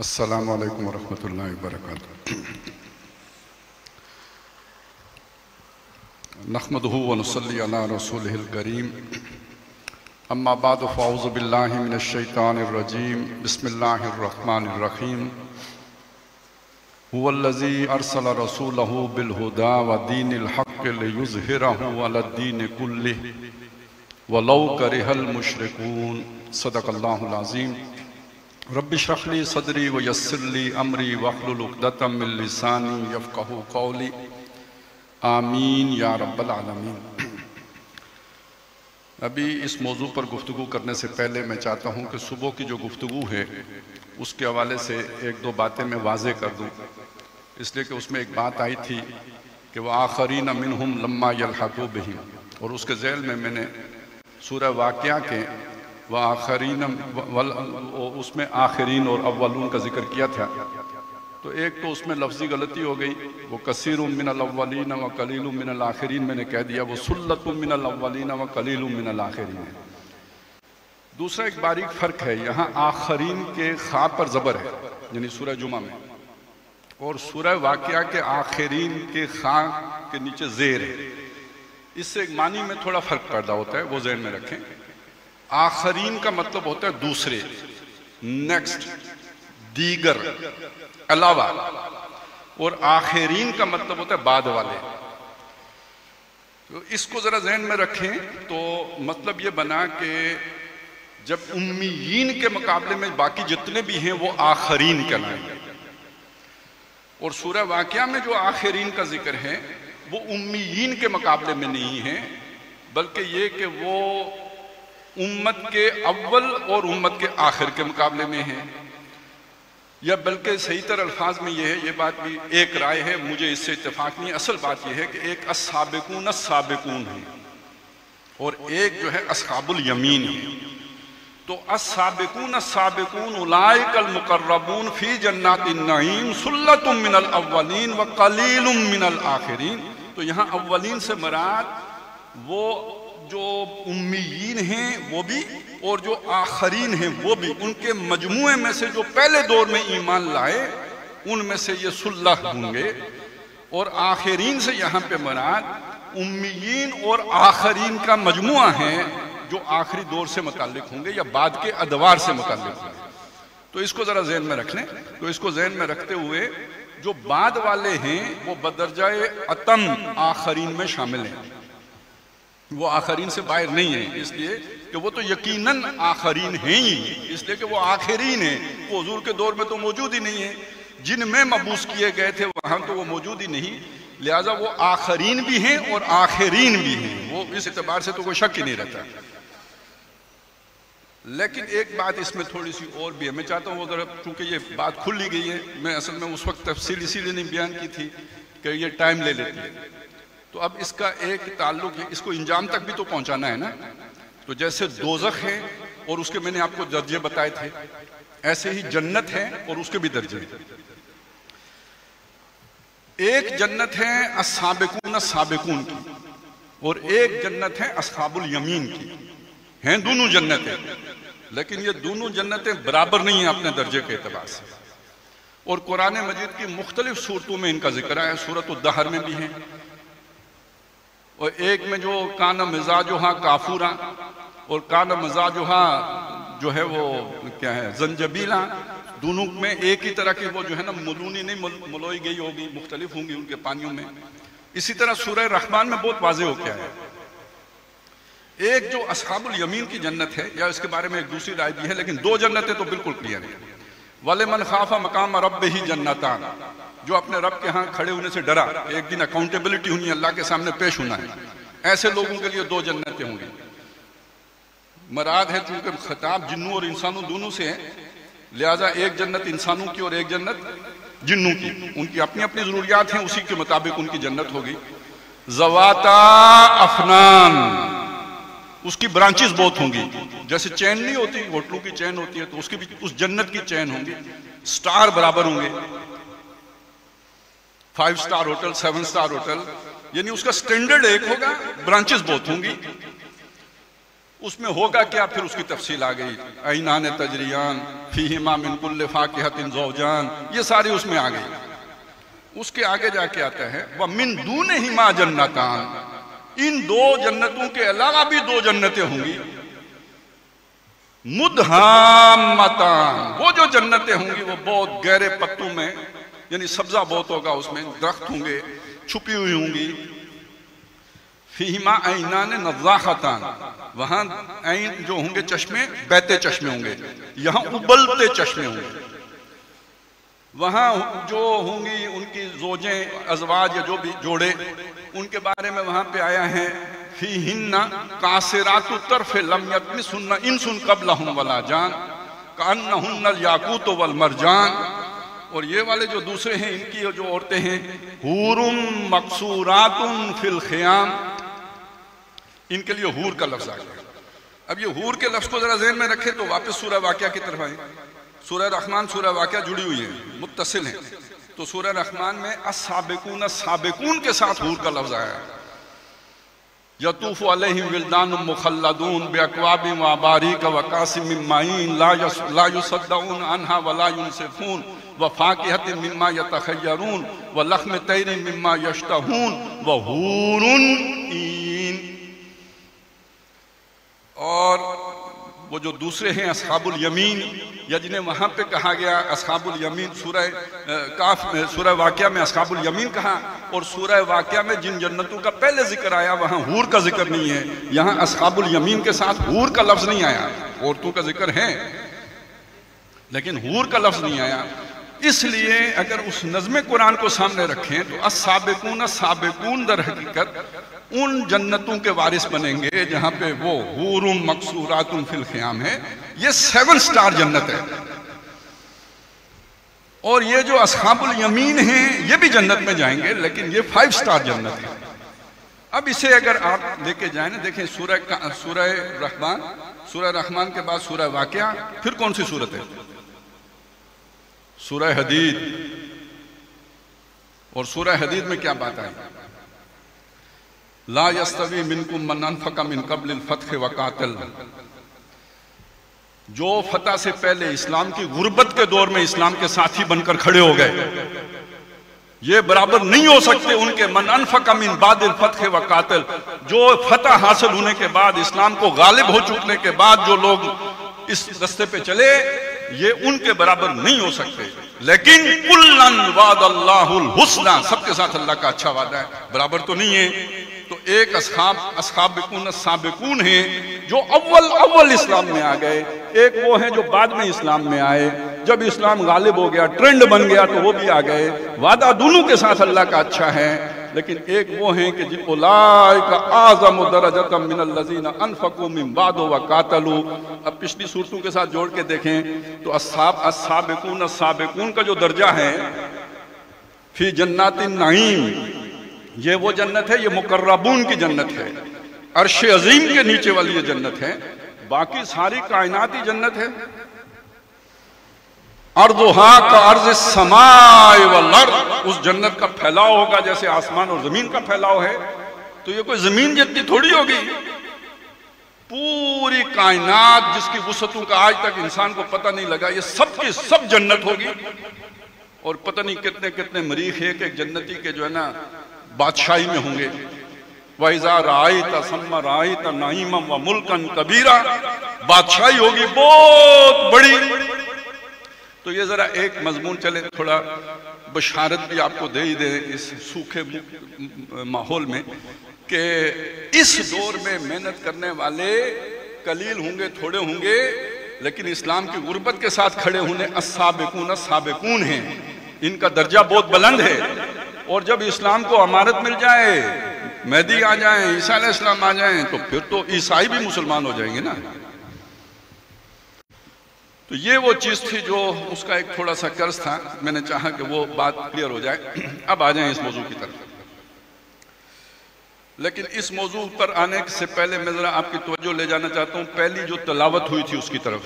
अस्सलामु अलैकुम वरहमतुल्लाहि वबरकातुहू। नहमदुहु व नुसल्ली अला रसूलिहिल करीम। अम्मा बाद फ़अऊज़ु बिल्लाहि मिनश शैतानिर रजीम। बिस्मिल्लाहिर रहमानिर रहीम। हुवल्लज़ी अरसल रसूलहु बिल हुदा व दीनिल हक़्क़ लियुज़हिरहु अलद्दीनि कुल्लिहि वलौ करिहल मुशरिकून। सदक़ल्लाहुल अज़ीम। रब्बि इश्रह ली सदरी व यस्सिर ली अमरी वहलुल उक़दतम मिन लिसानी यफ़क़हू क़ौली। आमीन या रब्बल आलमीन। अभी इस मौजू पर गुफ्तगू करने से पहले मैं चाहता हूँ कि सुबह की जो गुफ्तगू है उसके हवाले से एक दो बातें मैं वाज़े कर दूँ, इसलिए कि उसमें एक बात आई थी कि वह आखरीन मिनहुम लम्मा यल्हक़ू बिहिम, और उसके ज़ैल में मैंने सूरह वाक़िया के व आखरीन उसमें आखरीन और अव्वलून का जिक्र किया था। तो एक तो उसमें लफ्ज़ी गलती हो गई, वो कसीरुम मिनल अव्वलीन व कलीलुम मिनल आखिरीन मैंने कह दिया, वो सुल्लतुम मिनल अव्वलीन व कलीलुम मिनल आखिरीन है। दूसरा एक बारीक फ़र्क है, यहाँ आखरीन के खा पर ज़बर है यानी सूरह जुमा में, और सूरह वाक़िया के आखिरीन के खा के नीचे ज़ेर है। इससे एक मानी में थोड़ा फ़र्क पैदा होता है, वो ज़हन में रखें। आखरीन का मतलब होता है दूसरे, नेक्स्ट, दीगर, अलावा, और आखिरीन का मतलब होता है बाद वाले। तो इसको जरा ज़हन में रखें तो मतलब ये बना कि जब उम्मीयीन के मुकाबले में बाकी जितने भी हैं वो आखरीन कहलाएंगे, और सूरह वाक़िया में जो आखिरीन का जिक्र है वो उम्मीयीन के मुकाबले में नहीं है, बल्कि ये कि वो उम्मत के अव्वल और उम्मत के आखिर के मुकाबले में है। या बल्कि सही तरह अल्फाज में यह है, ये बात भी एक राय है, मुझे इससे इत्तेफाक नहीं। असल बात यह है कि एक अस्साबिकून अस्साबिकून है और एक जो है अस्हाबुल यमीन है। तो अस्साबिकून अस्साबिकून उलाइकल मुकर्रबून फी जन्नातिन नईम सुल्लतुम मिनल अव्वलीन व कलीलुम मिनल आखिरीन। तो यहाँ अव्वलीन से मुराद वो जो उम्मीयीन हैं वो भी और जो आखरीन हैं वो भी, उनके मजमुए में से जो पहले दौर में ईमान लाए उनमें से ये सुल्लह होंगे। और आखरीन से यहाँ पे मुराद उम्मीयीन और आखरीन का मजमुआ है जो आखिरी दौर से मुताल्लिक होंगे या बाद के अदवार से मुताल्लिक होंगे। तो इसको जरा ज़हन में रख लें। तो इसको ज़हन में रखते हुए जो बाद वाले हैं वो बदरजाए अतम आखरीन में शामिल हैं, वो आखरीन से बाहर नहीं है, इसलिए कि वो तो यकीनन आखरीन हैं ही, इसलिए कि वो आखिरीन है। वो हुजूर के दौर में तो मौजूद ही नहीं है, जिनमें मबूस किए गए थे वहां तो वो मौजूद ही नहीं, लिहाजा वो आखरीन भी हैं और आखिरीन भी हैं। वो इस एतबार से तो कोई शक ही नहीं रहता। लेकिन एक बात इसमें थोड़ी सी और भी है, मैं चाहता हूँ अगर चूंकि ये बात खुल ली गई है, मैं असल में उस वक्त तफसील इसीलिए नहीं बयान की थी कि ये टाइम ले लेती है। तो अब इसका एक ताल्लुक है, इसको इंजाम तक भी तो पहुंचाना है ना। तो जैसे दोज़ख है और उसके मैंने आपको दर्जे बताए थे, ऐसे ही जन्नत है और उसके भी दर्जे हैं। एक जन्नत है अस्साबिकून अस्साबिकून की और एक जन्नत है अस्हाबुल यमीन की। हैं दोनों जन्नतें, लेकिन ये दोनों जन्नतें बराबर नहीं है अपने दर्जे के एतबार से। और कुरान मजीद की मुख्तलिफ सूरतों में इनका जिक्र है, सूरत उद्दहर में भी है, और एक में जो काना मिजाजुहा काफूरा और काना मिजाजुहा जो है वो क्या है जंजबीला, दोनों में एक ही तरह की वो जो है ना मलूनी नहीं मलोई गई होगी, मुख्तलिफ होंगी उनके पानियों में। इसी तरह सूरह रहमान में बहुत वाज़ेह हो गया है। एक जो अस्हाबुल यमीन की जन्नत है, या इसके बारे में एक दूसरी राय भी है, लेकिन दो जन्नतें तो बिल्कुल क्लियर है। वाले मन खाफा मकाम रब्बिही जन्नतान, जो अपने रब के यहाँ खड़े होने से डरा, एक दिन अकाउंटेबिलिटी होनी है, अल्लाह के सामने पेश होना है, ऐसे लोगों के लिए दो जन्नतें होंगी। मराद है चूंकि खिताब जिन्नों और इंसानों दोनों से है, लिहाजा एक जन्नत इंसानों की और एक जन्नत जिन्नों की, उनकी अपनी अपनी जरूरियात हैं, उसी के मुताबिक उनकी जन्नत होगी। ज़वाता अफनान, उसकी ब्रांचेस बहुत होंगी, जैसे चैन नहीं होती, होटलों की चैन होती है, तो उसकी भी उस जन्नत की चैन होंगी। स्टार बराबर होंगे, 5 स्टार होटल, 7 स्टार होटल, यानी उसका स्टैंडर्ड एक होगा, ब्रांचेस बहुत होंगी। उसमें होगा क्या, फिर उसकी तफसील आ गई। ऐनान तजरियान, फीहिमा मिन कुल्लि फाकिहतिन ज़ौजान, ये सारी उसमें आ गई। उसके आगे जाके आता है व मिन दूनिहिमा जन्नतान, इन दो जन्नतों के अलावा भी दो जन्नतें होंगी। मुदहामतान, वो जो जन्नतें होंगी वो बहुत गहरे पत्तों में, यानी सब्जा बहुत होगा उसमें, दरख्त होंगे, छुपी हुई होंगी। फीहिमा ऐनान नज़ाखतान, वहां ऐन जो होंगे चश्मे, बहते चश्मे होंगे, यहां उबलते चश्मे होंगे। वहां जो होंगी उनकी जोजें, अजवाज या जो भी जोड़े, उनके बारे में वहां पे आया है फीहिन्ना कासिरातु तर्फ लम यतमिसुन्ना इंसुन क़ब्लहुम वला जान कअन्नहुन्नल याकूत वल मरजान। और ये वाले जो दूसरे हैं, इनकी जो औरतें हैं, हूरुम मकसूरातुन फिल खियाम, इनके लिए हूर का लफ्ज आ गया। अब ये हूर के लफ्ज को जरा ज़हन में रखें तो वापस सूरह वाक़िया की तरफ आए। सूरह रहमान सूरह वाक़िया जुड़ी हुई है, मुत्तसिल है। तो सूरह रहमान में अस्साबिकून, अस्साबिकून के साथ हूर का लफ्ज आया है। यतूफ़ु अलैहिम विल्दानुम मुखल्लदून बिअक्वाबिन व अबारीक व कासिम मिन माईन ला युसद्दऊन अन्हा व ला युनसिफून व फाकिहतिन मिम्मा यतखय्यरून व लख्म तैरिन मिम्मा यश्तहून व हूरुन ईन। और वो जो दूसरे हैं अस्हाबुल यमीन, या जिन्हें वहां पे कहा गया अस्हाबुल यमीन, सूरह काफ में, सूरह वाक़िया में अस्हाबुल यमीन कहा, और सूरह वाक़िया में जिन जन्नतों का पहले जिक्र आया वहां हूर का जिक्र नहीं है। यहां अस्हाबुल यमीन के साथ हूर का लफ्ज नहीं आया। औरतों का जिक्र है लेकिन हूर का लफ्ज नहीं आया। इसलिए अगर उस नज़्म कुरान को सामने रखें तो अस्साबिकून, अस्साबिकून दर हकीकत उन जन्नतों के वारिस बनेंगे जहां पे वो हूरुम मकसूरातुन फिल खियाम है। ये 7 स्टार जन्नत है। और ये जो अस्हाबुल यमीन हैं ये भी जन्नत में जाएंगे, लेकिन ये 5 स्टार जन्नत है। अब इसे अगर आप लेके जाए ना, देखें सूरह रहमान, सूरह रहमान के बाद सूरह वाक़िया, फिर कौन सी सूरत है? सूरह हदीद। और सूरह हदीद में क्या बात आई? ला यस्तवी मिनकुम मन अनफका मिन क़ब्लिल फ़त्ह व क़ातल, जो फतह से पहले इस्लाम की गुर्बत के दौर में इस्लाम के साथी बनकर खड़े हो गए, ये बराबर नहीं हो सकते उनके मन अनफका मिन बादिल फ़त्ह व क़ातल, जो फतह हासिल होने के बाद, इस्लाम को गालिब हो चुकने के बाद जो लोग इस रास्ते पे चले, ये उनके बराबर नहीं हो सकते। लेकिन कुल्लन वादल्लाहुल हुस्ना, सबके साथ अल्लाह का अच्छा वादा है, बराबर तो नहीं है। तो एक अस्हाबिकून, अस्साबिकून है जो अव्वल इस्लाम में आ गए, एक वो है जो बाद में इस्लाम में आए। जब इस्लाम गालिब हो गया, ट्रेंड बन गया, तो वो भी आ गए। वादा दोनों के साथ अल्लाह का अच्छा है। लेकिन एक वो हैं कि जिन उलाइका आज़मु दरजतम मिनल लज़ीना अनफ़क़ू मिन बादु व क़ातलू। अब पिछली सूरतों के साथ जोड़ के देखें तो अस्साबिकून, अस्साबिकून का जो दर्जा है फी जन्नातिन नईम, ये वो जन्नत है, ये मुकर्रबून की जन्नत है, अर्श अजीम के नीचे वाली ये जन्नत है। बाकी सारी कायनात ही जन्नत है। अर्दुहा का अर्ज़ समाए वल अर्द, उस जन्नत का फैलाव होगा जैसे आसमान और जमीन का फैलाव है। तो ये कोई जमीन जितनी थोड़ी होगी, पूरी कायनात जिसकी वुसअतों का आज तक इंसान को पता नहीं लगा, ये सब की सब जन्नत होगी। और पता नहीं कितने कितने मरीख है कि एक जन्नती के जो है ना बादशाही में होंगे। वैज़ा रायता सम्मा रायता नईमम व मुल्कन कबीरा, बादशाही होगी बहुत बड़ी। तो ये जरा एक मजमून चले, थोड़ा बशारत भी आपको दे ही दे इस सूखे माहौल में, कि इस दौर में मेहनत करने वाले कलील होंगे, थोड़े होंगे, लेकिन इस्लाम की गुर्बत के साथ खड़े होने अस्साबिकून, अस्साबिकून हैं। इनका दर्जा बहुत बुलंद है। और जब इस्लाम को अमारत मिल जाए, मेहदी आ जाए, ईसा अलैहिस्सलाम आ जाए, तो फिर तो ईसाई भी मुसलमान हो जाएंगे ना। तो ये वो चीज़ थी जो उसका एक थोड़ा सा कर्ज था, मैंने चाहा कि वो बात क्लियर हो जाए। अब आ जाए इस मौजू की तरफ। लेकिन इस मौजू पर आने से पहले मैं ज़रा आपकी तवज्जो ले जाना चाहता हूँ पहली जो तलावत हुई थी उसकी तरफ।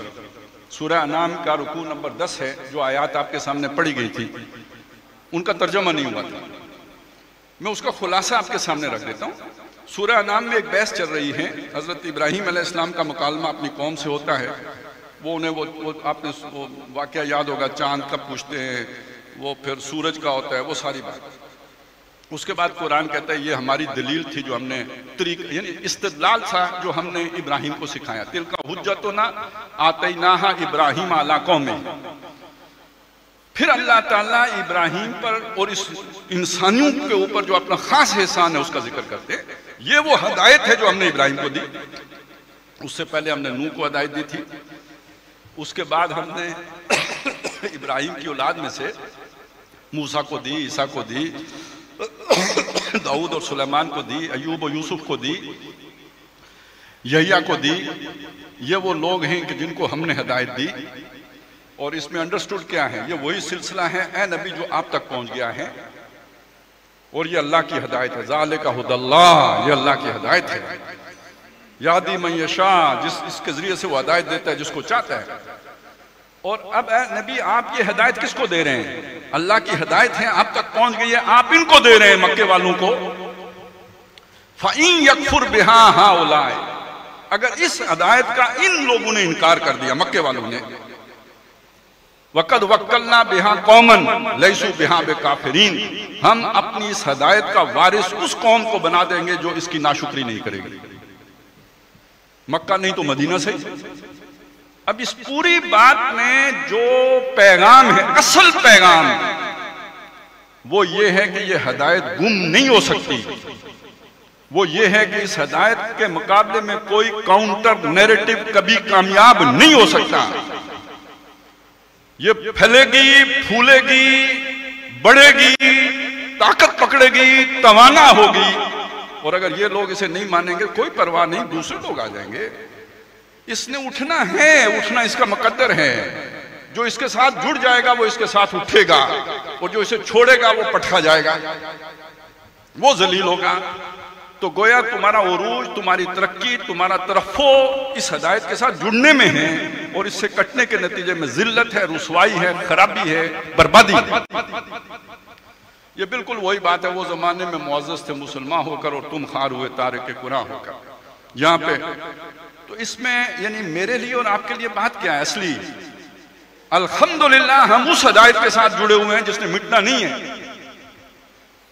सूरह अनाम का रुकू नंबर 10 है, जो आयात आपके सामने पढ़ी गई थी, उनका तर्जमा नहीं हुआ था। मैं उसका खुलासा आपके सामने रख देता हूँ। सूरह अनाम में एक बहस चल रही है। हज़रत इब्राहीम अलैहिस्सलाम का मुकालमा अपनी कौम से होता है। वो उन्हें वो आपने वो वाकया याद होगा, चांद कब पूछते हैं, वो फिर सूरज का होता है, वो सारी बात। उसके बाद कुरान कहता है ये हमारी दलील थी जो हमने यानी इस्तिदलाल था जो हमने इब्राहिम को सिखाया। तिल का हुज्जतुना आतैनाहा इब्राहिम अला कौमी। फिर अल्लाह ताला इब्राहिम पर और इस इंसानियों के ऊपर जो अपना खास एहसान है उसका जिक्र करते हैं। ये वो हदायत है जो हमने इब्राहिम को दी। उससे पहले हमने नूह को हदायत दी थी, उसके बाद हमने इब्राहिम की औलाद में से मूसा को दी, ईसा को दी, दाऊद और सुलेमान को दी, अयूब और यूसुफ को दी, यहिया को दी। ये वो लोग हैं कि जिनको हमने हदायत दी। और इसमें अंडरस्टूड क्या है, ये वही सिलसिला है ए नबी जो आप तक पहुंच गया है, और ये अल्लाह की हदायत है। ज़ालिका हुदल्लाह, ये अल्लाह की हदायत है। यादी मन यशा, जिस इसके जरिए से वो हदायत देता है जिसको चाहता है। और अब ए नबी आप ये हदायत किसको दे रहे हैं? अल्लाह की हदायत है, आप तक पहुंच गई है, आप इनको दे रहे हैं मक्के वालों को। फ़इन यकफुर बिहा हाउलाए, अगर इस हदायत का इन लोगों ने इनकार कर दिया, मक्के वालों ने, वक़द वक्कलना बिहा कौमन लैसू बिहा बेकाफिरीन, हम अपनी इस हदायत का वारिस उस कौम को बना देंगे जो इसकी नाशुक्री नहीं करेगी। मक्का नहीं तो मदीना से। अब इस पूरी बात में जो पैगाम है, असल पैगाम, वो ये है कि ये हदायत गुम नहीं हो सकती। वो ये है कि इस हदायत के मुकाबले में कोई काउंटर नैरेटिव कभी कामयाब नहीं हो सकता। ये फैलेगी, फूलेगी, बढ़ेगी, ताकत पकड़ेगी, तवाना होगी। और अगर ये लोग इसे नहीं मानेंगे, कोई परवाह नहीं, दूसरे लोग आ जाएंगे। इसने उठना है, उठना इसका मुकद्दर है। जो इसके साथ जुड़ जाएगा वो इसके साथ उठेगा, और जो इसे छोड़ेगा वो पटका जाएगा, वो जलील होगा। तो गोया तुम्हारा उरूज, तुम्हारी तरक्की, तुम्हारा तरफ़्फ़ो इस हदायत के साथ जुड़ने में है, और इससे कटने के नतीजे में जिल्लत है, रुसवाई है, खराबी है, बर्बादी है। ये बिल्कुल वही बात है, वो जमाने में मुअज़्ज़ज़ थे मुसलमान होकर और तुम खार हुए तारिक कुरान होकर। यहाँ पे तो इसमें यानी मेरे लिए और आपके लिए बात क्या है असली? अल्हम्दुलिल्लाह हम उस हदायत के साथ जुड़े हुए हैं जिसने मिटना नहीं है,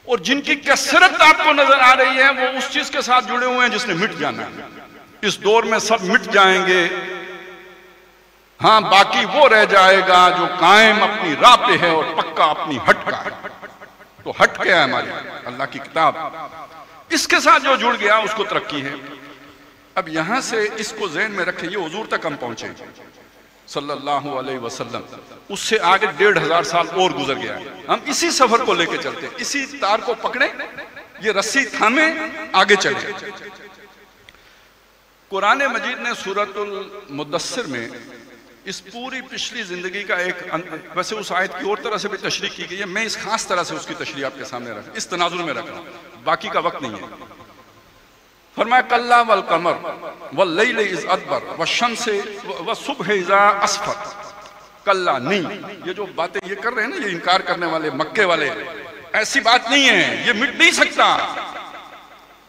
और जिनकी कसरत आपको नजर आ रही है वो उस चीज के साथ जुड़े हुए हैं जिसने मिट जाना है। इस दौर में सब मिट जाएंगे, हाँ बाकी वो रह जाएगा जो कायम अपनी राह पे है और पक्का अपनी हट का है। तो हट क्या है? हमारी अल्लाह की किताब, इसके साथ जो जुड़ गया उसको तरक्की है। अब यहां से इसको ज़हन में रखे, ये हुजूर तक हम पहुंचे सल्लल्लाहु अलैहि वसल्लम, उससे आगे 1500 साल और गुजर गया है। हम इसी सफर को लेके चलते, इसी तार को पकड़े, ये रस्सी थामे, आगे चले। कुरान मजीद ने सूरतुल मुद्दस्सिर में इस पूरी पिछली जिंदगी का एक, वैसे उस आयत की और तरह से भी तशरीह की गई है, मैं इस खास तरह से उसकी तशरीह आपके सामने रख, इस तनाजुर में रख रहा हूं, बाकी का वक्त नहीं है। फरमाया कल्ला वल कमर वल लैल इज़ अदबर व शम्स व सुबह इज़ा अस्फर। कल्ला नहीं, ये जो बातें ये कर रहे हैं ना, ये इनकार करने वाले मक्के वाले, ऐसी बात नहीं है, ये मिट नहीं सकता,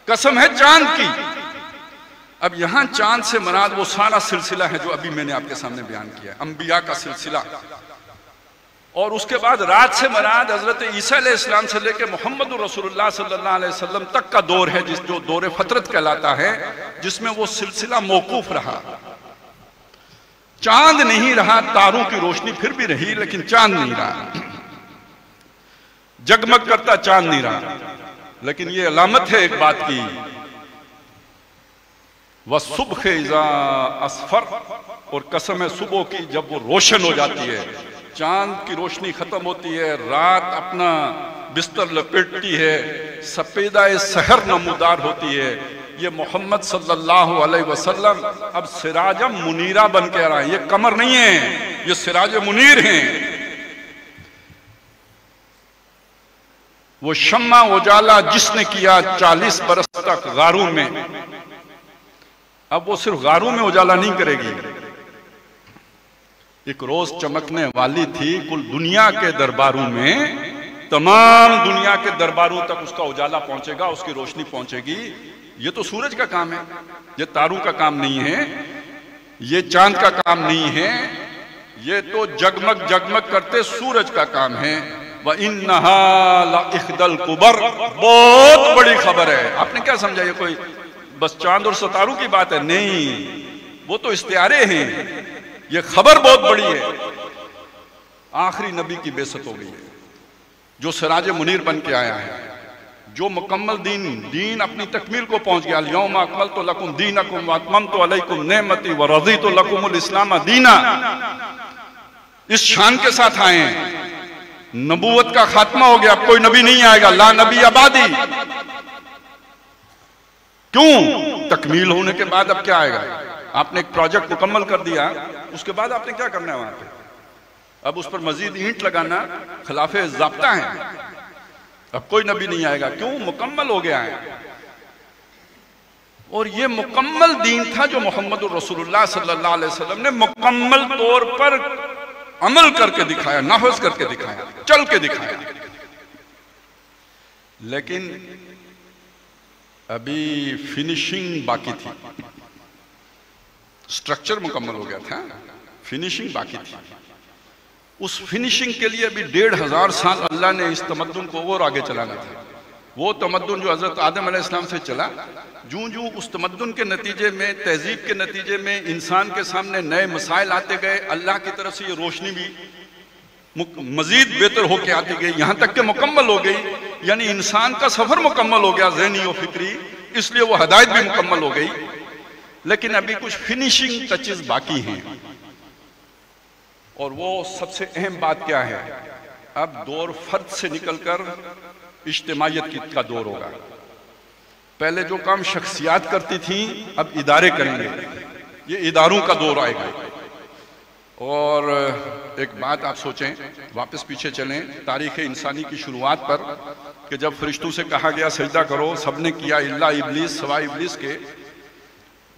कसम है चांद की। अब यहां चांद से मराद वो सारा सिलसिला है जो अभी मैंने आपके सामने बयान किया है, अंबिया का सिलसिला। और उसके बाद रात से मराद हजरत ईसा अलैहिस्सलाम से लेकर मोहम्मद रसूलुल्लाह सल्लल्लाहु अलैहि वसल्लम तक का दौर है, जिस जो दौरे फतरत कहलाता है, जिसमें वो सिलसिला मौकूफ रहा। चांद नहीं रहा, तारों की रोशनी फिर भी रही, लेकिन चांद नहीं रहा, जगमग करता चांद नहीं रहा। लेकिन ये अलामत है एक बात की, वह सुबह इज़ा अस्फर, और कसम है सुबह की जब वो रोशन हो जाती है, चांद की रोशनी खत्म होती है, रात अपना बिस्तर लपेटती है, सफेदाए सहर नमूदार होती है। ये मोहम्मद सल्लल्लाहु अलैहि वसल्लम अब सिराजम मुनीरा बन के आ रहा है, ये कमर नहीं है, ये सिराज मुनीर हैं। वो शम्मा उजाला जिसने किया 40 बरस तक गारों में, अब वो सिर्फ गारों में उजाला नहीं करेगी, एक रोज चमकने वाली थी कुल दुनिया के दरबारों में, तमाम दुनिया के दरबारों तक उसका उजाला पहुंचेगा, उसकी रोशनी पहुंचेगी। ये तो सूरज का काम है, ये तारों का काम नहीं है। ये चांद का काम नहीं है, ये तो जगमग जगमग करते सूरज का काम है। व इन्नहा लइख्दल कुबर, बहुत बड़ी खबर है। आपने क्या समझा ये कोई बस चांद और सितारों की बात है? नहीं, वो तो इस्तियारे हैं, ये खबर बहुत बड़ी है। आखिरी नबी की बेइज्जत हो गई है, जो सिराज मुनीर बन के आया है, जो मुकम्मल दीन अपनी तकमील को पहुंच गया। यौम अकमलतु लकुम दीनकुम व अतममतु अलैकुम नेमती व रज़ीतु लकुमुल इस्लाम दीना, इस शान के साथ आए हैं। नबूवत का खात्मा हो गया, अब कोई नबी नहीं आएगा, ला नबी आबादी। क्यों? तकमील होने के बाद अब क्या आएगा? आपने एक प्रोजेक्ट मुकम्मल कर दिया, उसके बाद आपने क्या करना है वहां पे? अब उस पर मजीद ईंट लगाना खिलाफे ज़ाब्ता है। अब कोई नबी नहीं आएगा, क्यों? मुकम्मल हो गया है। और ये मुकम्मल दीन था जो मोहम्मद रसूलुल्लाह सल्लल्लाहु अलैहि वसल्लम ने मुकम्मल तौर पर अमल करके दिखाया, नाफिज करके दिखाया, चल के दिखाया। लेकिन अभी फिनिशिंग बाकी थी। स्ट्रक्चर मुकम्मल हो गया था, फिनिशिंग बाकी थी। उस फिनिशिंग के लिए अभी 1500 साल अल्लाह ने इस तमद्दुन को और आगे चलाना था। वो तमद्दुन जो हजरत आदम अलैहिस्सलाम से चला, जूं जूं उस तमद्दुन के नतीजे में, तहजीब के नतीजे में इंसान के सामने नए मसाइल आते गए, अल्लाह की तरफ से ये रोशनी भी मजीद बेहतर होके आती गई, यहां तक कि मुकम्मल हो गई। यानी इंसान का सफर मुकम्मल हो गया ज़हनी और फिक्री, इसलिए वो हदायत भी मुकम्मल हो गई। लेकिन अभी कुछ फिनिशिंग टचेस बाकी हैं। और वो सबसे अहम बात क्या है? अब दौर फर्द से निकलकर इज्तिमाइयत का दौर होगा। पहले जो काम शख्सियात करती थी, अब इदारे करेंगे। ये इदारों का दौर आएगा। और एक बात आप सोचें, वापस पीछे चलें तारीख़ इंसानी की शुरुआत पर, कि जब फरिश्तों से कहा गया सजदा करो, सबने किया इल्ला इब्लीस, सवाए इब्लीस के।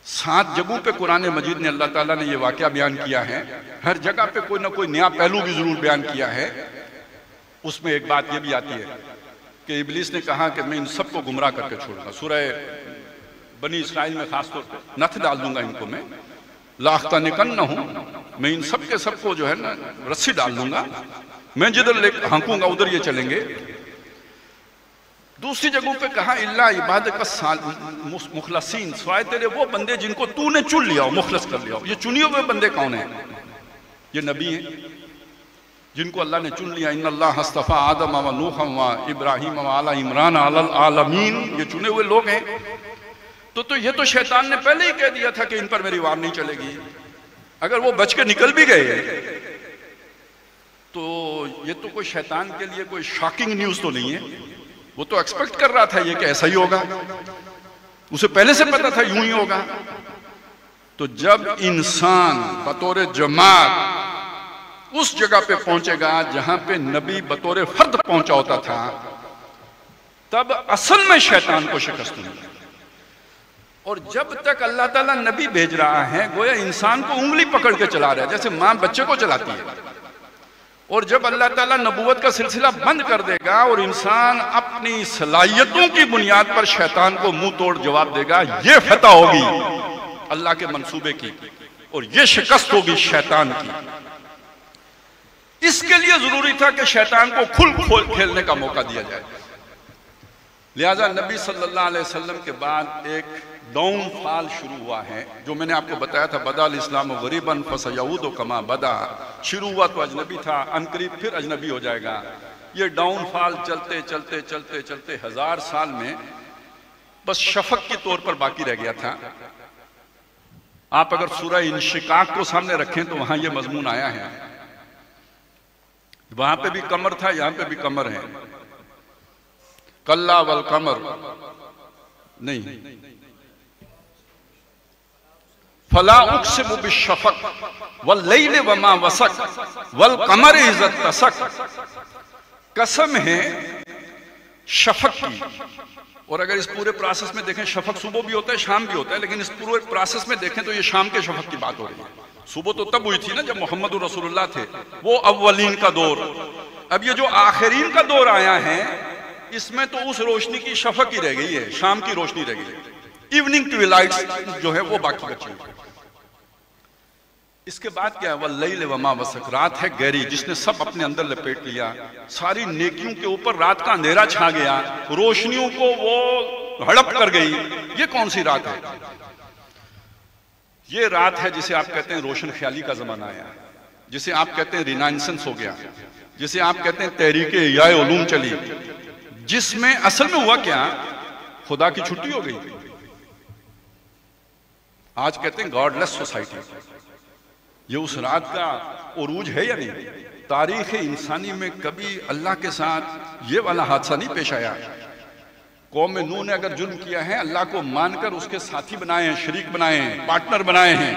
7 जगहों पे कुरान मजीद ने अल्लाह ताला ने ये वाक़या बयान किया है। हर जगह पे कोई ना कोई नया पहलू भी जरूर बयान किया है। उसमें एक बात ये भी आती है कि इब्लीस ने कहा कि मैं इन सबको गुमराह करके छोड़ूंगा। सूरह बनी इस्राइल में खासतौर पर नथ डाल दूंगा इनको, मैं लाख्तानिकन्न हूं, मैं इन सब के सबको जो है ना रस्सी डाल दूंगा, मैं जिधर ले हाँकूंगा उधर ये चलेंगे। दूसरी जगहों पे कहा इल्ला इबादक मुखलसीन, सिवाय तेरे वो बंदे जिनको तूने चुन लिया हो, मुखलस कर लिया हो। ये चुने हुए बंदे कौन है? ये नबी हैं जिनको अल्लाह ने चुन लिया। इन्नल्लाह हस्तफा आदम व नूह व इब्राहिम व आला इमरान अलल आलमीन, ये चुने हुए लोग हैं। तो ये तो शैतान ने पहले ही कह दिया था कि इन पर मेरी वार नहीं चलेगी। अगर वो बच के निकल भी गए तो ये तो कोई शैतान के लिए कोई शॉकिंग न्यूज तो नहीं है। वो तो एक्सपेक्ट कर रहा था ये कि ऐसा ही होगा, उसे पहले से पता था यूं ही होगा। तो जब इंसान बतौर जमात उस जगह पे पहुंचेगा जहां पे नबी बतौर फर्द पहुंचा होता था, तब असल में शैतान को शिकस्त मिलेगी। और जब तक अल्लाह ताला नबी भेज रहा है, गोया इंसान को उंगली पकड़ के चला रहा है, जैसे मां बच्चे को चलाती है। और जब अल्लाह ताला नबूवत का सिलसिला बंद कर देगा और इंसान अपनी सलाहियतों की बुनियाद पर शैतान को मुंह तोड़ जवाब देगा, ये फतह होगी अल्लाह के मंसूबे की और ये शिकस्त होगी शैतान की। इसके लिए जरूरी था कि शैतान को खुल खोल खेलने का मौका दिया जाए। लिहाजा नबी सल्लल्लाहु अलैहि वसल्लम के बाद एक डाउनफॉल शुरू हुआ है, जो मैंने आपको बताया था, बदाल इस्लाम गरीबन फसयऊद कमा बदा। शुरू हुआ तो अजनबी था, अनकरीब फिर अजनबी हो जाएगा। ये डाउनफॉल चलते चलते चलते चलते 1000 साल में बस शफक के तौर पर बाकी रह गया था। आप अगर सूरह इंशिकाक को सामने रखें तो वहां ये मजमून आया है। वहां पे भी कमर था, यहां पे भी कमर है। कल्ला वल कमर नहीं, फला उक़्सिमु बिश्शफ़क़ वल लैल वमा वसक़ वल कमर इज़ा तसक़। कसम है शफक की। और अगर इस पूरे प्रोसेस में देखें, शफक सुबह भी होता है शाम भी होता है, लेकिन इस पूरे प्रोसेस में देखें तो ये शाम के शफक की बात हो रही है। सुबह तो तब हुई थी ना जब मोहम्मद रसूलुल्लाह थे, वो अव्वलीन का दौर। अब ये जो आखिरीन का दौर आया है, इसमें तो उस रोशनी की शफक ही रह गई है, शाम की रोशनी रह गई है। इवनिंग ट्विलाइट्स जो है वो बाकी बची है। इसके बाद क्या है, वल्लैल वमा वसक, रात है गहरी जिसने सब अपने अंदर लपेट लिया, सारी नेकियों के ऊपर रात का अंधेरा छा गया, रोशनियों को वो हड़प कर गई। ये कौन सी रात है? ये रात है जिसे आप कहते हैं रोशन ख्याली का जमाना आया, जिसे आप कहते हैं रिनाइंसेंस हो गया, जिसे आप कहते हैं तहरीके या उलूम चली, जिसमें असल में हुआ क्या, खुदा की छुट्टी हो गई। आज कहते हैं गॉडलेस सोसाइटी। ये उस रात का उरूज है या नहीं? तारीख इंसानी में कभी अल्लाह के साथ ये वाला हादसा नहीं पेश आया। कौम नूह ने अगर जुल्म किया है, अल्लाह को मानकर उसके साथी बनाए हैं, शरीक बनाए हैं, पार्टनर बनाए हैं,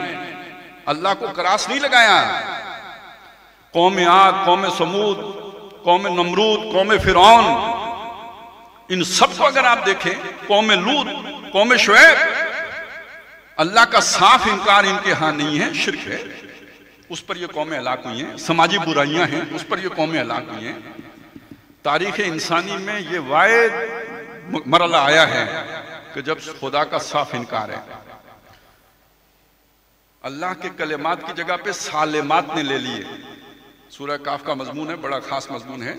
अल्लाह को करास नहीं लगाया। कौम आद, कौम समूद, कौम नमरूद, कौम फिरौन, इन सबको अगर आप देखें, कौम लूत, कौम शुएब, अल्लाह का साफ इनकार इनके यहां नहीं है, शिर्क है, उस पर ये कौमें हलाक हुई हैं। समाजी बुराइयां हैं, उस पर ये कौमें हलाक हुई हैं। तारीख इंसानी में ये वाहिद मरला आया है कि जब खुदा का साफ इनकार है। अल्लाह के कलेमात की जगह पे सालेमात ने ले लिए। सूरह काफ का मजमून है, बड़ा खास मजमून है।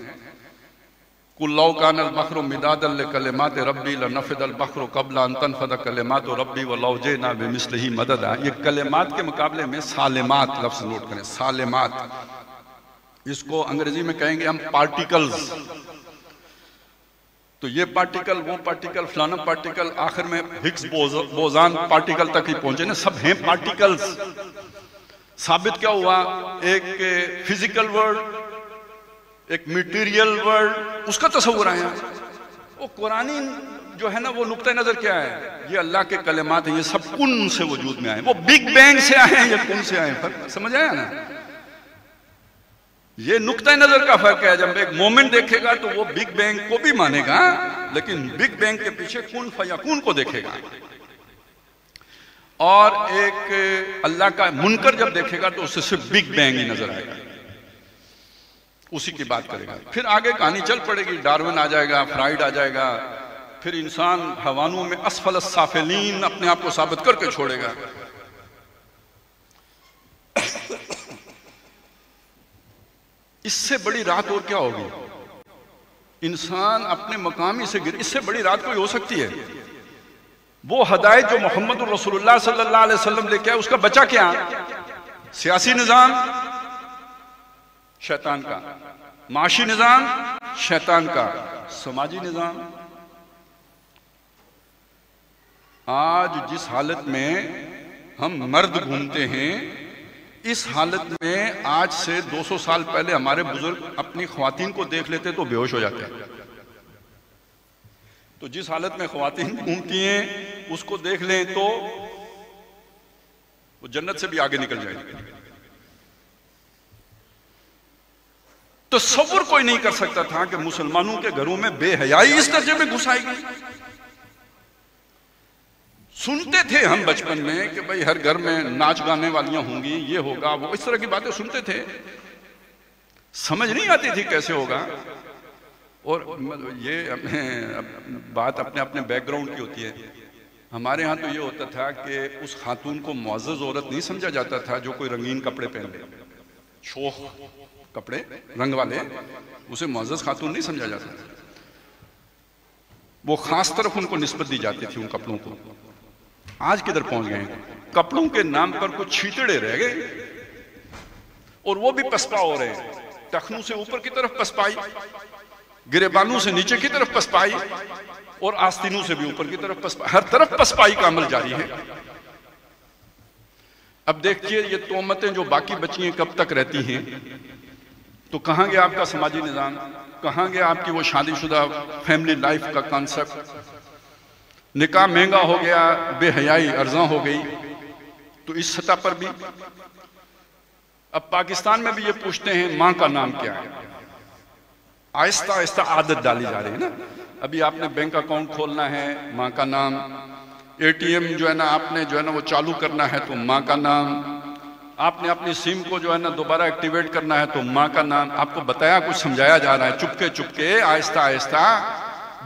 कुल्लौ कानल बहरु मिदादल लिकलिमात रब्बी लनफदल बहरु क़ब्ला अन तनफद कलिमात रब्बी वलौ जिना बिमिस्लिही मददा। ये कलिमात के मुकाबले में सालेमात लफ्ज़ नोट करें, सालेमात। इसको अंग्रेजी में कहेंगे हम पार्टिकल्स। तो ये पार्टिकल, वो पार्टिकल, फलाना पार्टिकल, आखिर में हिग्स बोजान पार्टिकल तक ही पहुंचे ना, सब हैं पार्टिकल्स। साबित क्या हुआ? एक फिजिकल वर्ल्ड, एक मटेरियल वर्ल्ड, उसका तस्वुर आया। वो कुरानी जो है ना, वो नुक्ता नजर क्या है? ये अल्लाह के कलेमात हैं, ये सब कुन से वजूद में आए। वो बिग बैंग से आए हैं, ये कुन से आए। फर्क समझ आया ना? ये नुक्ता नजर का फर्क है। जब एक मोमेंट देखेगा तो वो बिग बैंग को भी मानेगा, लेकिन बिग बैंग के पीछे कुन फयाकुन को देखेगा। और एक अल्लाह का मुनकर जब देखेगा तो उससे सिर्फ बिग बैंग ही नजर आएगा, उसी की बात करेगा। फिर आगे कहानी चल पड़ेगी, डार्विन आ जाएगा, फ्राइड आ जाएगा, फिर इंसान हवानों में असफल साफिलीन अपने आप को साबित करके छोड़ेगा। इससे बड़ी रात और क्या होगी? इंसान अपने मकामी से गिर, इससे बड़ी रात कोई हो सकती है? वो हदायत जो मोहम्मद रसूलुल्लाह सल्लल्लाहु अलैहि वसल्लम लेके आए, उसका बचा क्या? सियासी निजाम शैतान का, माशी निजाम शैतान का, समाजी निजाम। आज जिस हालत में हम मर्द घूमते हैं, इस हालत में आज से 200 साल पहले हमारे बुजुर्ग अपनी ख्वातीन को देख लेते तो बेहोश हो जाते हैं। तो जिस हालत में ख्वातीन घूमती हैं, उसको देख लें तो वो जन्नत से भी आगे निकल जाएगी। तो तसव्वुर कोई नहीं कर सकता था कि मुसलमानों के घरों में बेहयाई इस दर्जे में घुस आएगी। सुनते थे हम बचपन में कि भाई हर घर में नाच गाने वालियां होंगी, ये होगा, वो इस तरह की बातें सुनते थे, समझ नहीं आती थी कैसे होगा। और ये बात अपने अपने बैकग्राउंड की होती है। हमारे यहाँ तो ये होता था कि उस खातून को मुअज़्ज़ज़ औरत नहीं समझा जाता था जो कोई रंगीन कपड़े पहन ले, शोख कपड़े रंग वाले, उसे मुअज़्ज़ज़ खातून नहीं समझा जाता था। वो खास तरफ उनको निस्बत दी जाती थी उन कपड़ों को। आज किधर पहुंच गए? कपड़ों के नाम पर कुछ छींटड़े रह गए, और वो भी पसपा हो रहे हैं। टखनों से ऊपर की तरफ पसपाई, गिरेबानों से नीचे की तरफ पसपाई, और आस्तीनों से भी ऊपर की तरफ पसपाई। हर तरफ पसपाई का अमल जारी है। अब देखिए ये तोहमतें जो बाकी बची हैं कब तक रहती हैं? तो कहां गया आपका समाजी निजाम? कहां गया आपकी वो शादीशुदा फैमिली लाइफ का कॉन्सेप्ट? निकाह महंगा हो गया, बेहयाई अर्जा हो गई। तो इस सतह पर भी अब पाकिस्तान में भी ये पूछते हैं मां का नाम क्या है। आहिस्ता आहिस्ता आदत डाली जा रही है ना। अभी आपने बैंक अकाउंट खोलना है, मां का नाम। एटीएम जो है ना आपने जो है ना वो चालू करना है तो मां का नाम। आपने अपनी सिम को जो है ना दोबारा एक्टिवेट करना है तो मां का नाम। आपको बताया, कुछ समझाया जा रहा है, चुपके चुपके, आहिस्ता आहिस्ता,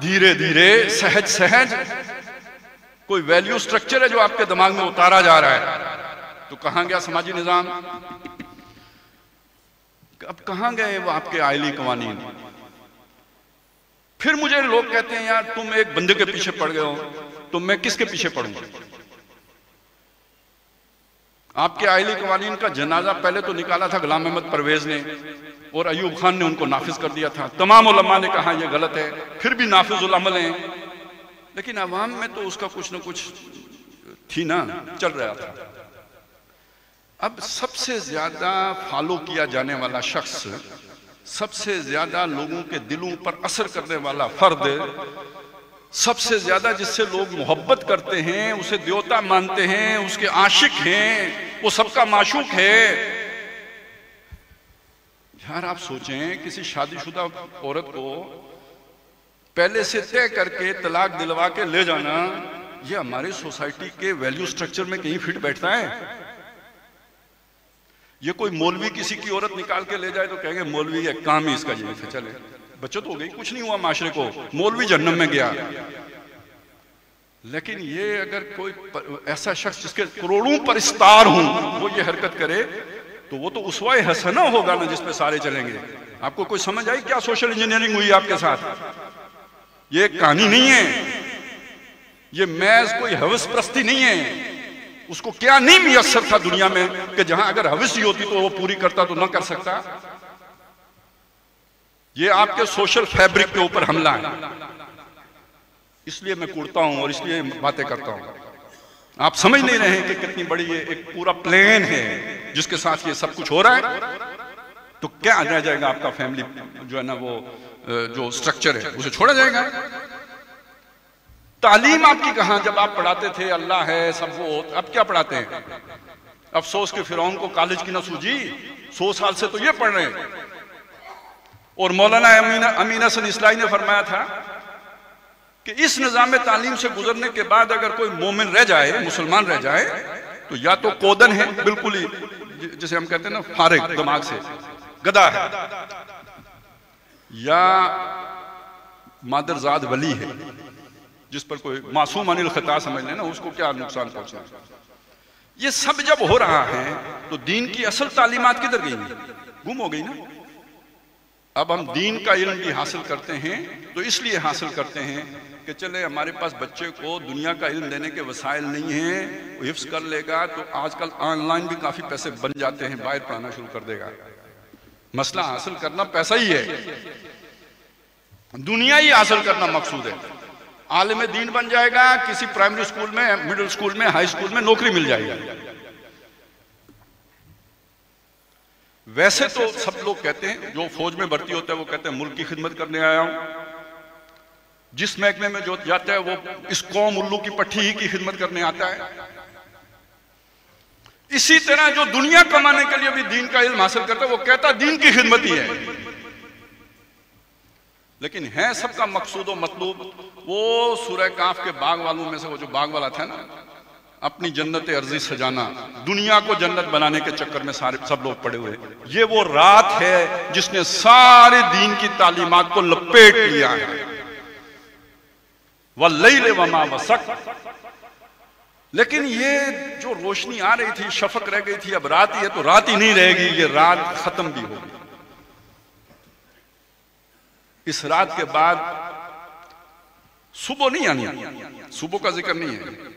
धीरे धीरे, सहज सहज। कोई वैल्यू स्ट्रक्चर है जो आपके दिमाग में उतारा जा रहा है। तो कहां गया समाजी निजाम? अब कहां गए वो आपके आइली कवानीन? फिर मुझे लोग कहते हैं यार तुम एक बंदे के पीछे पड़ गए हो, तो मैं किसके पीछे पड़ूंगा? आपके आइली कवानीन का जनाजा पहले तो निकाला था गुलाम अहमद परवेज ने, और अयूब खान ने उनको नाफिज कर दिया था। तमाम उलमा ने कहा यह गलत है, फिर भी नाफिज उल अमल हैं, लेकिन अवाम में तो उसका कुछ न कुछ थी ना, चल रहा था। अब सबसे ज्यादा फॉलो किया जाने वाला शख्स, सबसे ज्यादा लोगों के दिलों पर असर करने वाला फर्द, सबसे ज्यादा जिससे लोग मोहब्बत करते हैं, उसे देवता मानते हैं, उसके आशिक हैं, वो सबका माशूक है। यार आप सोचें, किसी शादीशुदा औरत को पहले से तय करके तलाक दिलवा के ले जाना, ये हमारे सोसाइटी के वैल्यू स्ट्रक्चर में कहीं फिट बैठता है? ये कोई मौलवी किसी की औरत निकाल के ले जाए तो कहेंगे मौलवी है, काम ही इसका यही है, चले बचत हो गई, कुछ नहीं हुआ माशरे को, मौलवी जहन्नम में गया। लेकिन ये अगर कोई ऐसा शख्स जिसके करोड़ों पर स्टार हों, वो ये हरकत करे, तो वो तो उसवाए हसना होगा ना, जिसपे सारे चलेंगे। आपको कोई समझ आई क्या सोशल इंजीनियरिंग हुई आपके साथ? ये कहानी नहीं है, ये महज कोई हवस प्रस्ती नहीं है। उसको क्या नहीं मुयस्सर था दुनिया में कि जहां अगर हवस ही होती तो वो पूरी करता, तो ना कर सकता। ये आपके सोशल फैब्रिक के ऊपर हमला है, इसलिए मैं कूदता हूं और इसलिए बातें करता हूं। आप समझ नहीं रहे हैं कि कितनी बड़ी ये एक पूरा प्लेन है जिसके साथ ये सब कुछ हो रहा है। तो क्या आ जाएगा आपका फैमिली जो है ना, वो जो स्ट्रक्चर है उसे छोड़ा जाएगा। तालीम आपकी कहां? जब आप पढ़ाते थे अल्लाह है सब वो, अब क्या पढ़ाते हैं? अफसोस के फिरौन को कॉलेज की ना सूझी, 100 साल से तो ये पढ़ रहे हैं। और मौलाना अमीन हसन इस्लाही ने फरमाया था कि इस निजाम तालीम से गुजरने के बाद अगर कोई मोमिन रह जाए, मुसलमान रह जाए, तो या तो कोदन है, बिल्कुल ही जिसे हम कहते हैं ना फारिग दिमाग से, गधा है, या मादरजाद वली है, जिस पर कोई मासूम अनिल खता समझ लेना, उसको क्या नुकसान पहुंचा। ये सब जब हो रहा है तो दीन की असल तालीमात किधर गई? गुम हो गई ना। अब हम दीन का इल्म भी हासिल करते हैं तो इसलिए हासिल करते हैं कि चले हमारे पास बच्चे को दुनिया का इल्म देने के वसाइल नहीं है, वो हिफ्ज कर लेगा तो आजकल ऑनलाइन भी काफी पैसे बन जाते हैं, बाहर पढ़ाना शुरू कर देगा। मसला हासिल करना पैसा ही है, दुनिया ही हासिल करना मकसूद है। आलिम दीन बन जाएगा, किसी प्राइमरी स्कूल में, मिडिल स्कूल में, हाई स्कूल में नौकरी मिल जाएगी। वैसे तो सब लोग कहते हैं, जो फौज में भर्ती होता है वो कहते हैं मुल्क की खिदमत करने आया हूं, जिस महकमे में जो जाता है वो इस कौम उल्लू की पट्टी ही की खिदमत करने आता है। इसी तरह जो दुनिया कमाने के लिए भी दीन का इल्म हासिल करता है वो कहता है दीन की खिदमत ही है। लेकिन है सबका मकसूद और मतलूब वो सूरह काफ के बाग वालों में से वो जो बाग वाला था ना, अपनी जन्नत अर्जी सजाना, दुनिया को जन्नत बनाने के चक्कर में सारे सब लोग पड़े हुए। ये वो रात है जिसने सारे दीन की तालीमात को लपेट लिया है। वल्लैल वमा वसक। लेकिन ये जो रोशनी आ रही थी, शफक रह गई थी, अब रात ही है तो रात ही नहीं रहेगी, ये रात खत्म भी होगी। इस रात के बाद सुबह नहीं आनी, सुबह का जिक्र नहीं है।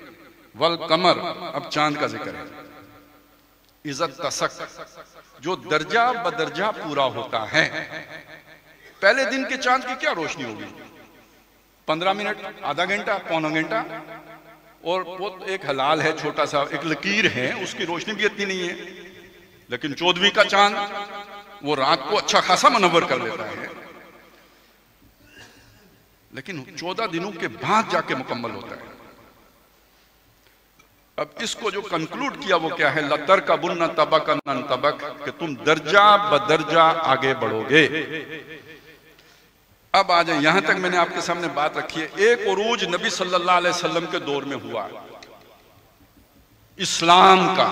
वल कमर, अब चांद का जिक्र है। इज्जत तसक, जो दर्जा बदर्जा पूरा होता है। पहले दिन के चांद की क्या रोशनी होगी? 15 मिनट, आधा घंटा, पौना घंटा, और वो एक हलाल है, छोटा सा एक लकीर है, उसकी रोशनी भी इतनी नहीं है। लेकिन 14वीं का चांद वो रात को अच्छा खासा मनवर कर लेता है, लेकिन 14 दिनों के बाद जाके मुकम्मल होता है। अब इसको जो कंक्लूड किया वो क्या है? लतर का बुन्ना तबकन तबक, कि तुम दर्जा बदर्जा आगे बढ़ोगे। अब आ जाए, यहां तक मैंने आपके सामने बात रखी है। एक उरूज नबी सल्लल्लाहु अलैहि वसल्लम के दौर में हुआ इस्लाम का,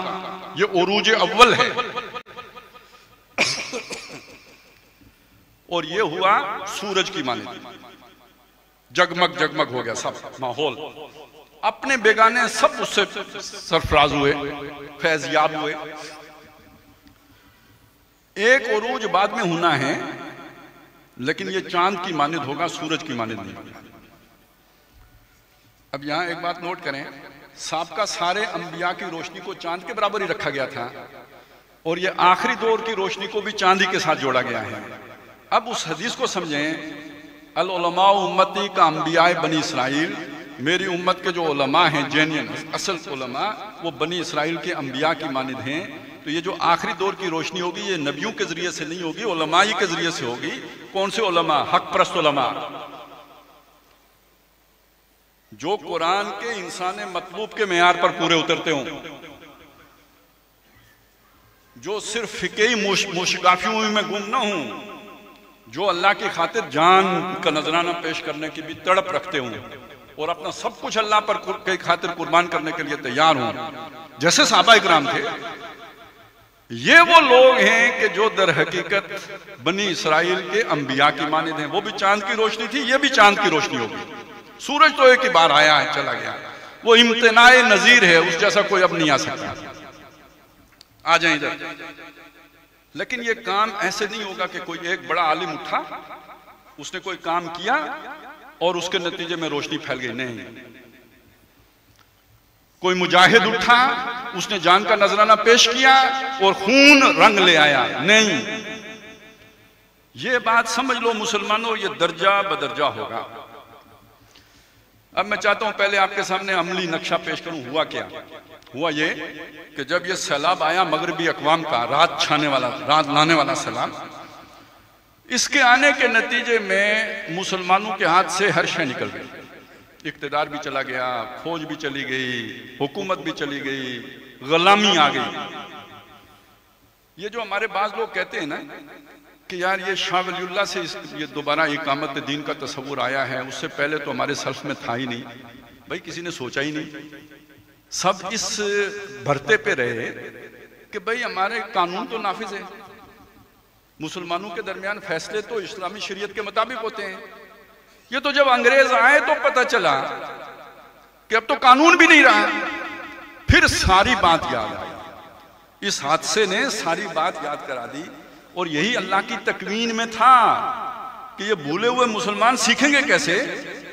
ये उरूज अव्वल है। और ये हुआ सूरज की माने, जगमग जगमग हो गया सब माहौल। अपने बेगाने सब उससे सरफराज हुए, फैज़याब हुए। एक उरूज बाद में होना है, लेकिन ये चांद की मानिद होगा, सूरज की मानिद नहीं होगा। अब यहां एक बात नोट करें, साबका सारे अंबिया की रोशनी को चांद के बराबर ही रखा गया था, और ये आखिरी दौर की रोशनी को भी चांदी के साथ जोड़ा गया है। अब उस हदीस को समझें, अल उलमा उम्मती का अंबिया बनी इसराइल, मेरी उम्मत के जो उलमा हैं, जेन्यन असल उलमा, वो बनी इसराइल के अंबिया की मानिद हैं। तो ये जो आखिरी दौर की रोशनी होगी, ये नबियों के जरिए से नहीं होगी, उलमा ही के जरिए से होगी। कौन से उलमा? हक परस्त उलमा, जो कुरान के इंसान मतलूब के मेयार पर पूरे उतरते हों, जो सिर्फ फिक़ही मुशगाफियों में गुम ना हों, जो अल्लाह की खातिर जान का नजराना पेश करने की भी तड़प रखते हों और अपना सब कुछ अल्लाह पर के खातिर कुर्बान करने के लिए तैयार हों, जैसे सहाबा इकराम थे। ये वो लोग हैं कि जो दर हकीकत बनी इसराइल के अंबिया की मानिद हैं। वो भी चांद की रोशनी थी, ये भी चांद की रोशनी होगी। सूरज तो एक ही बार आया है, चला गया, वो इम्तिनाए नजीर है, उस जैसा कोई अब नहीं आ सकता। आ जाए इधर। लेकिन ये काम ऐसे नहीं होगा कि कोई एक बड़ा आलिम उठा, उसने कोई काम किया और उसके नतीजे में रोशनी फैल गई। नहीं, कोई मुजाहिद उठा, उसने जान का नजराना पेश किया और खून रंग ले आया। नहीं, ये बात समझ लो मुसलमानों, ये दर्जा बदर्जा होगा। अब मैं चाहता हूं पहले आपके सामने अमली नक्शा पेश करूं। हुआ क्या? हुआ ये कि जब ये सैलाब आया मगरबी अक़वाम का, रात छाने वाला, रात लाने वाला सैलाब, इसके आने के नतीजे में मुसलमानों के हाथ से हर शय निकल गई। इक़्तिदार भी चला गया, फौज भी चली गई, हुकूमत भी चली गई, गुलामी आ गई। ये जो हमारे बाज लोग कहते हैं ना कि यार ये शाह वलीउल्लाह से ये दोबारा इकामत दीन का तस्वुर आया है, उससे पहले तो हमारे सल्फ में था ही नहीं। भाई किसी ने सोचा ही नहीं, सब इस भरते पे रहे कि भाई हमारे कानून तो नाफिज है, मुसलमानों के दरमियान फैसले तो इस्लामी शरीयत के मुताबिक होते हैं। ये तो जब अंग्रेज आए तो पता चला कि अब तो कानून भी नहीं रहा, फिर सारी बात याद आई। इस हादसे ने सारी बात याद करा दी, और यही अल्लाह की तकवीन में था कि ये भूले हुए मुसलमान सीखेंगे कैसे।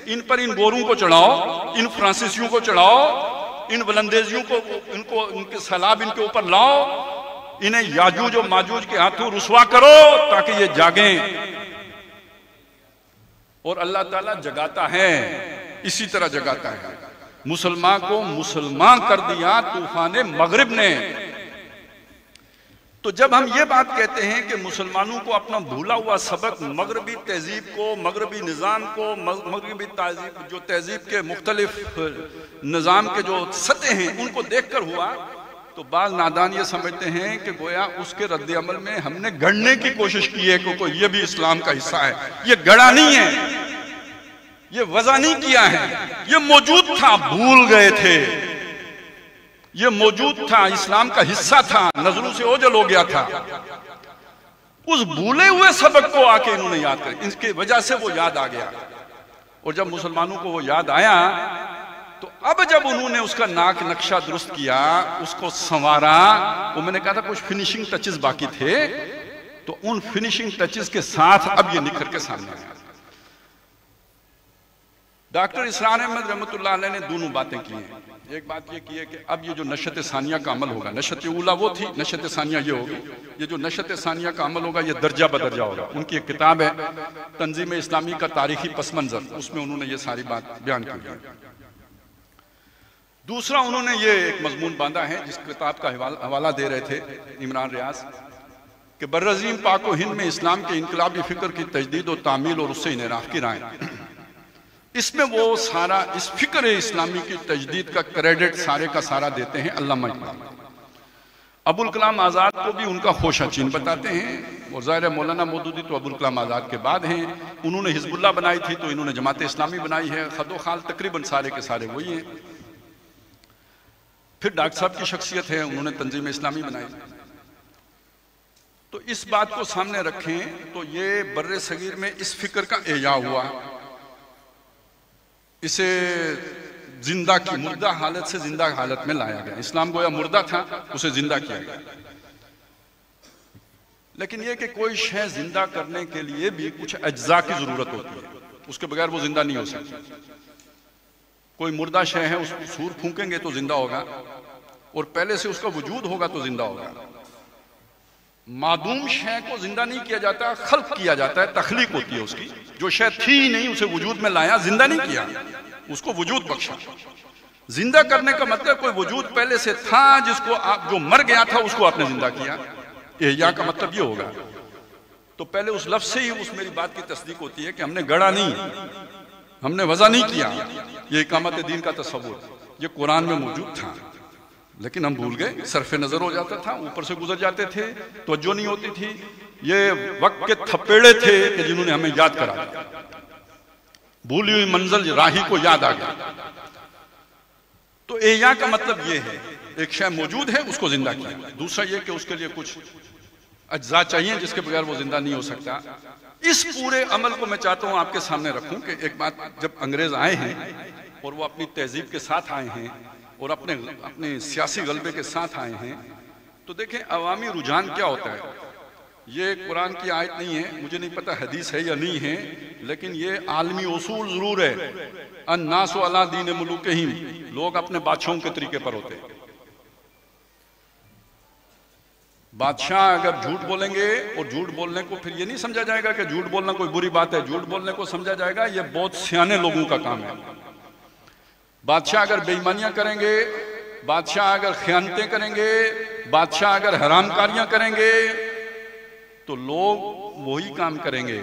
इन पर इन गोरों को चढ़ाओ, इन फ्रांसीसियों को चढ़ाओ, इन वलंदेजियों को, इनको इनके सैलाब इनके ऊपर लाओ, इन्हें याजूज और माजूज के हाथों रुसवा करो ताकि ये जागें। और अल्लाह ताला जगाता है, इसी तरह जगाता है। मुसलमान को मुसलमान कर दिया तूफान मगरिब ने। तो जब हम ये बात कहते हैं कि मुसलमानों को अपना भूला हुआ सबक, मगरबी तहजीब को, मगरबी निज़ाम को, मगरबी तहजीब, जो तहजीब के मुख्तलिफ निज़ाम के जो सतह हैं, उनको देखकर हुआ, तो बाल नादान ये समझते हैं कि गोया उसके रद्द अमल में हमने गढ़ने की कोशिश की है कि ये भी इस्लाम का हिस्सा है। ये गढ़ा नहीं है, ये वज़ा नहीं किया है, ये मौजूद था, भूल गए थे। ये मौजूद था, इस्लाम का हिस्सा था, नजरों से ओझल हो गया था। उस भूले हुए सबक को आके इन्होंने याद कर, इसके वजह से वो याद आ गया। और जब मुसलमानों को वो याद आया, तो अब जब उन्होंने उसका नाक नक्शा दुरुस्त किया, उसको संवारा, वो मैंने कहा था कुछ फिनिशिंग टचेस बाकी थे, तो उन फिनिशिंग टचेस के साथ अब ये निखर के सामने आया। डॉक्टर इसरार अहमद रहमतुल्लाह अलैह ने दोनों बातें की हैं। एक बात ये की है कि अब ये जो नशत सानिया का अमल होगा, नशत उला वो थी, नशत सानिया ये होगी, ये जो नशत सानिया का अमल होगा ये दर्जा बदर्जा होगा। उनकी एक किताब है तंजीम इस्लामी का तारीखी पस मंजर, उसमें उन्होंने ये सारी बात बयान की है। दूसरा उन्होंने ये एक मजमून बांधा है, जिस किताब का हवाला दे रहे थे इमरान रियाज, कि बर्रज़ीम पाक व हिंद में इस्लाम के इनकलाबी फिक्र की तजदीद और तामील और उससे इनराफ की राय। इसमें वो सारा इस फिक्र इस्लामी की तजदीद का क्रेडिट सारे का सारा देते हैं अल्लामा इकबाल। अबुल कलाम आज़ाद को भी उनका खोशाचीन बताते हैं, और ज़ाहिर मौलाना मौदूदी तो अबुल कलाम आज़ाद के बाद हैं। उन्होंने हिजबुल्लाह बनाई थी तो इन्होंने जमात इस्लामी बनाई है, खदो खाल तकरीबन सारे के सारे वही हैं। फिर डॉक्टर साहब की शख्सियत है, उन्होंने तंजीम इस्लामी बनाई। तो इस बात को सामने रखें तो ये बर्रे सगीर में इस फिक्र का एजा हुआ, इसे जिंदा की, मुर्दा हालत से जिंदा हालत में लाया गया। इस्लाम गोया मुर्दा था, उसे जिंदा किया गया। लेकिन यह कि कोई शय जिंदा करने के लिए भी कुछ अज्जा की जरूरत होती है, उसके बगैर वो जिंदा नहीं हो सकती। कोई मुर्दा शय है, उसको सूर फूकेंगे तो जिंदा होगा, और पहले से उसका वजूद होगा तो जिंदा होगा। मादूम शय को जिंदा नहीं किया जाता, खल्क किया जाता है, तखलीक होती है उसकी। जो शय थी नहीं उसे वजूद में लाया, जिंदा नहीं किया, उसको वजूद बख्शा। जिंदा करने का मतलब कोई वजूद पहले से था, जिसको आप, जो मर गया था उसको आपने जिंदा किया। एहया का मतलब ये होगा। तो पहले उस लफ्ज से ही उस मेरी बात की तस्दीक होती है कि हमने गढ़ा नहीं, हमने वज़ा नहीं किया। ये इकामत दीन का तस्वुर ये कुरान में मौजूद था, लेकिन हम भूल गए, सरफे नजर हो जाता था, ऊपर से गुजर जाते थे, तवज्जो नहीं होती थी। ये वक्त के थपेड़े थे कि जिन्होंने हमें याद करा दिया। भूली हुई मंजिल राही को याद आ गया। तो एहया का मतलब ये है, एक शय मौजूद है उसको जिंदा किया। दूसरा ये कि उसके लिए कुछ अज्जा चाहिए जिसके बगैर वो जिंदा नहीं हो सकता। इस पूरे अमल को मैं चाहता हूं आपके सामने रखूं कि एक बात, जब अंग्रेज आए हैं और वो अपनी तहजीब के साथ आए हैं और अपने सियासी गलबे के साथ आए हैं, तो देखें अवामी रुझान क्या होता है। ये कुरान की आयत नहीं है, मुझे नहीं पता हदीस है या नहीं है, लेकिन ये आलमी उसूल जरूर है। अन्नासु अला दीन मुलूकिहिम, लोग अपने बादशाहों के तरीके पर होते हैं। बादशाह अगर झूठ बोलेंगे, और झूठ बोलने को फिर ये नहीं समझा जाएगा कि झूठ बोलना कोई बुरी बात है, झूठ बोलने को समझा जाएगा ये बहुत सियाने लोगों का काम है। बादशाह अगर बेईमानियां करेंगे, बादशाह अगर खयानतें करेंगे, बादशाह अगर हरामकारियां करेंगे, तो लोग वही काम करेंगे,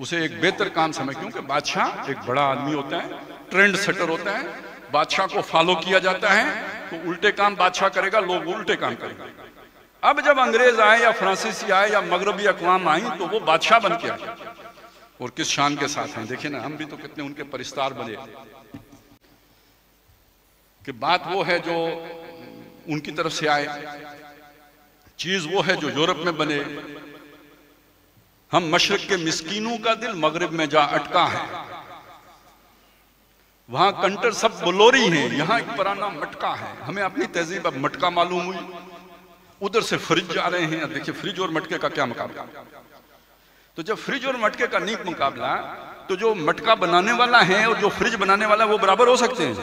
उसे एक बेहतर काम समझ। क्योंकि बादशाह एक बड़ा आदमी होता है, ट्रेंड सेटर होता है, बादशाह को फॉलो किया जाता है, तो उल्टे काम बादशाह करेगा, लोग उल्टे काम करेंगे। अब जब अंग्रेज आए या फ्रांसीसी आए या मगरबी अक़वाम आई, तो वो बादशाह बन के आए, और किस शान के साथ हैं। देखिए ना, हम भी तो कितने उनके परिस्तार बने। कि बात वो है जो उनकी तरफ से आए, चीज वो है जो यूरोप में बने। हम मशरक के मिस्कीनों का दिल मगरिब में जा अटका है, वहां कंटर सब बलोरी हैं, यहां एक पुराना मटका है। हमें अपनी तहजीब अब मटका मालूम हुई, उधर से फ्रिज जा रहे हैं। देखिए फ्रिज और मटके का क्या मुकाबला। तो जब फ्रिज और मटके का नीक मुकाबला, तो जो मटका बनाने वाला है और जो फ्रिज बनाने वाला है वो बराबर हो सकते हैं।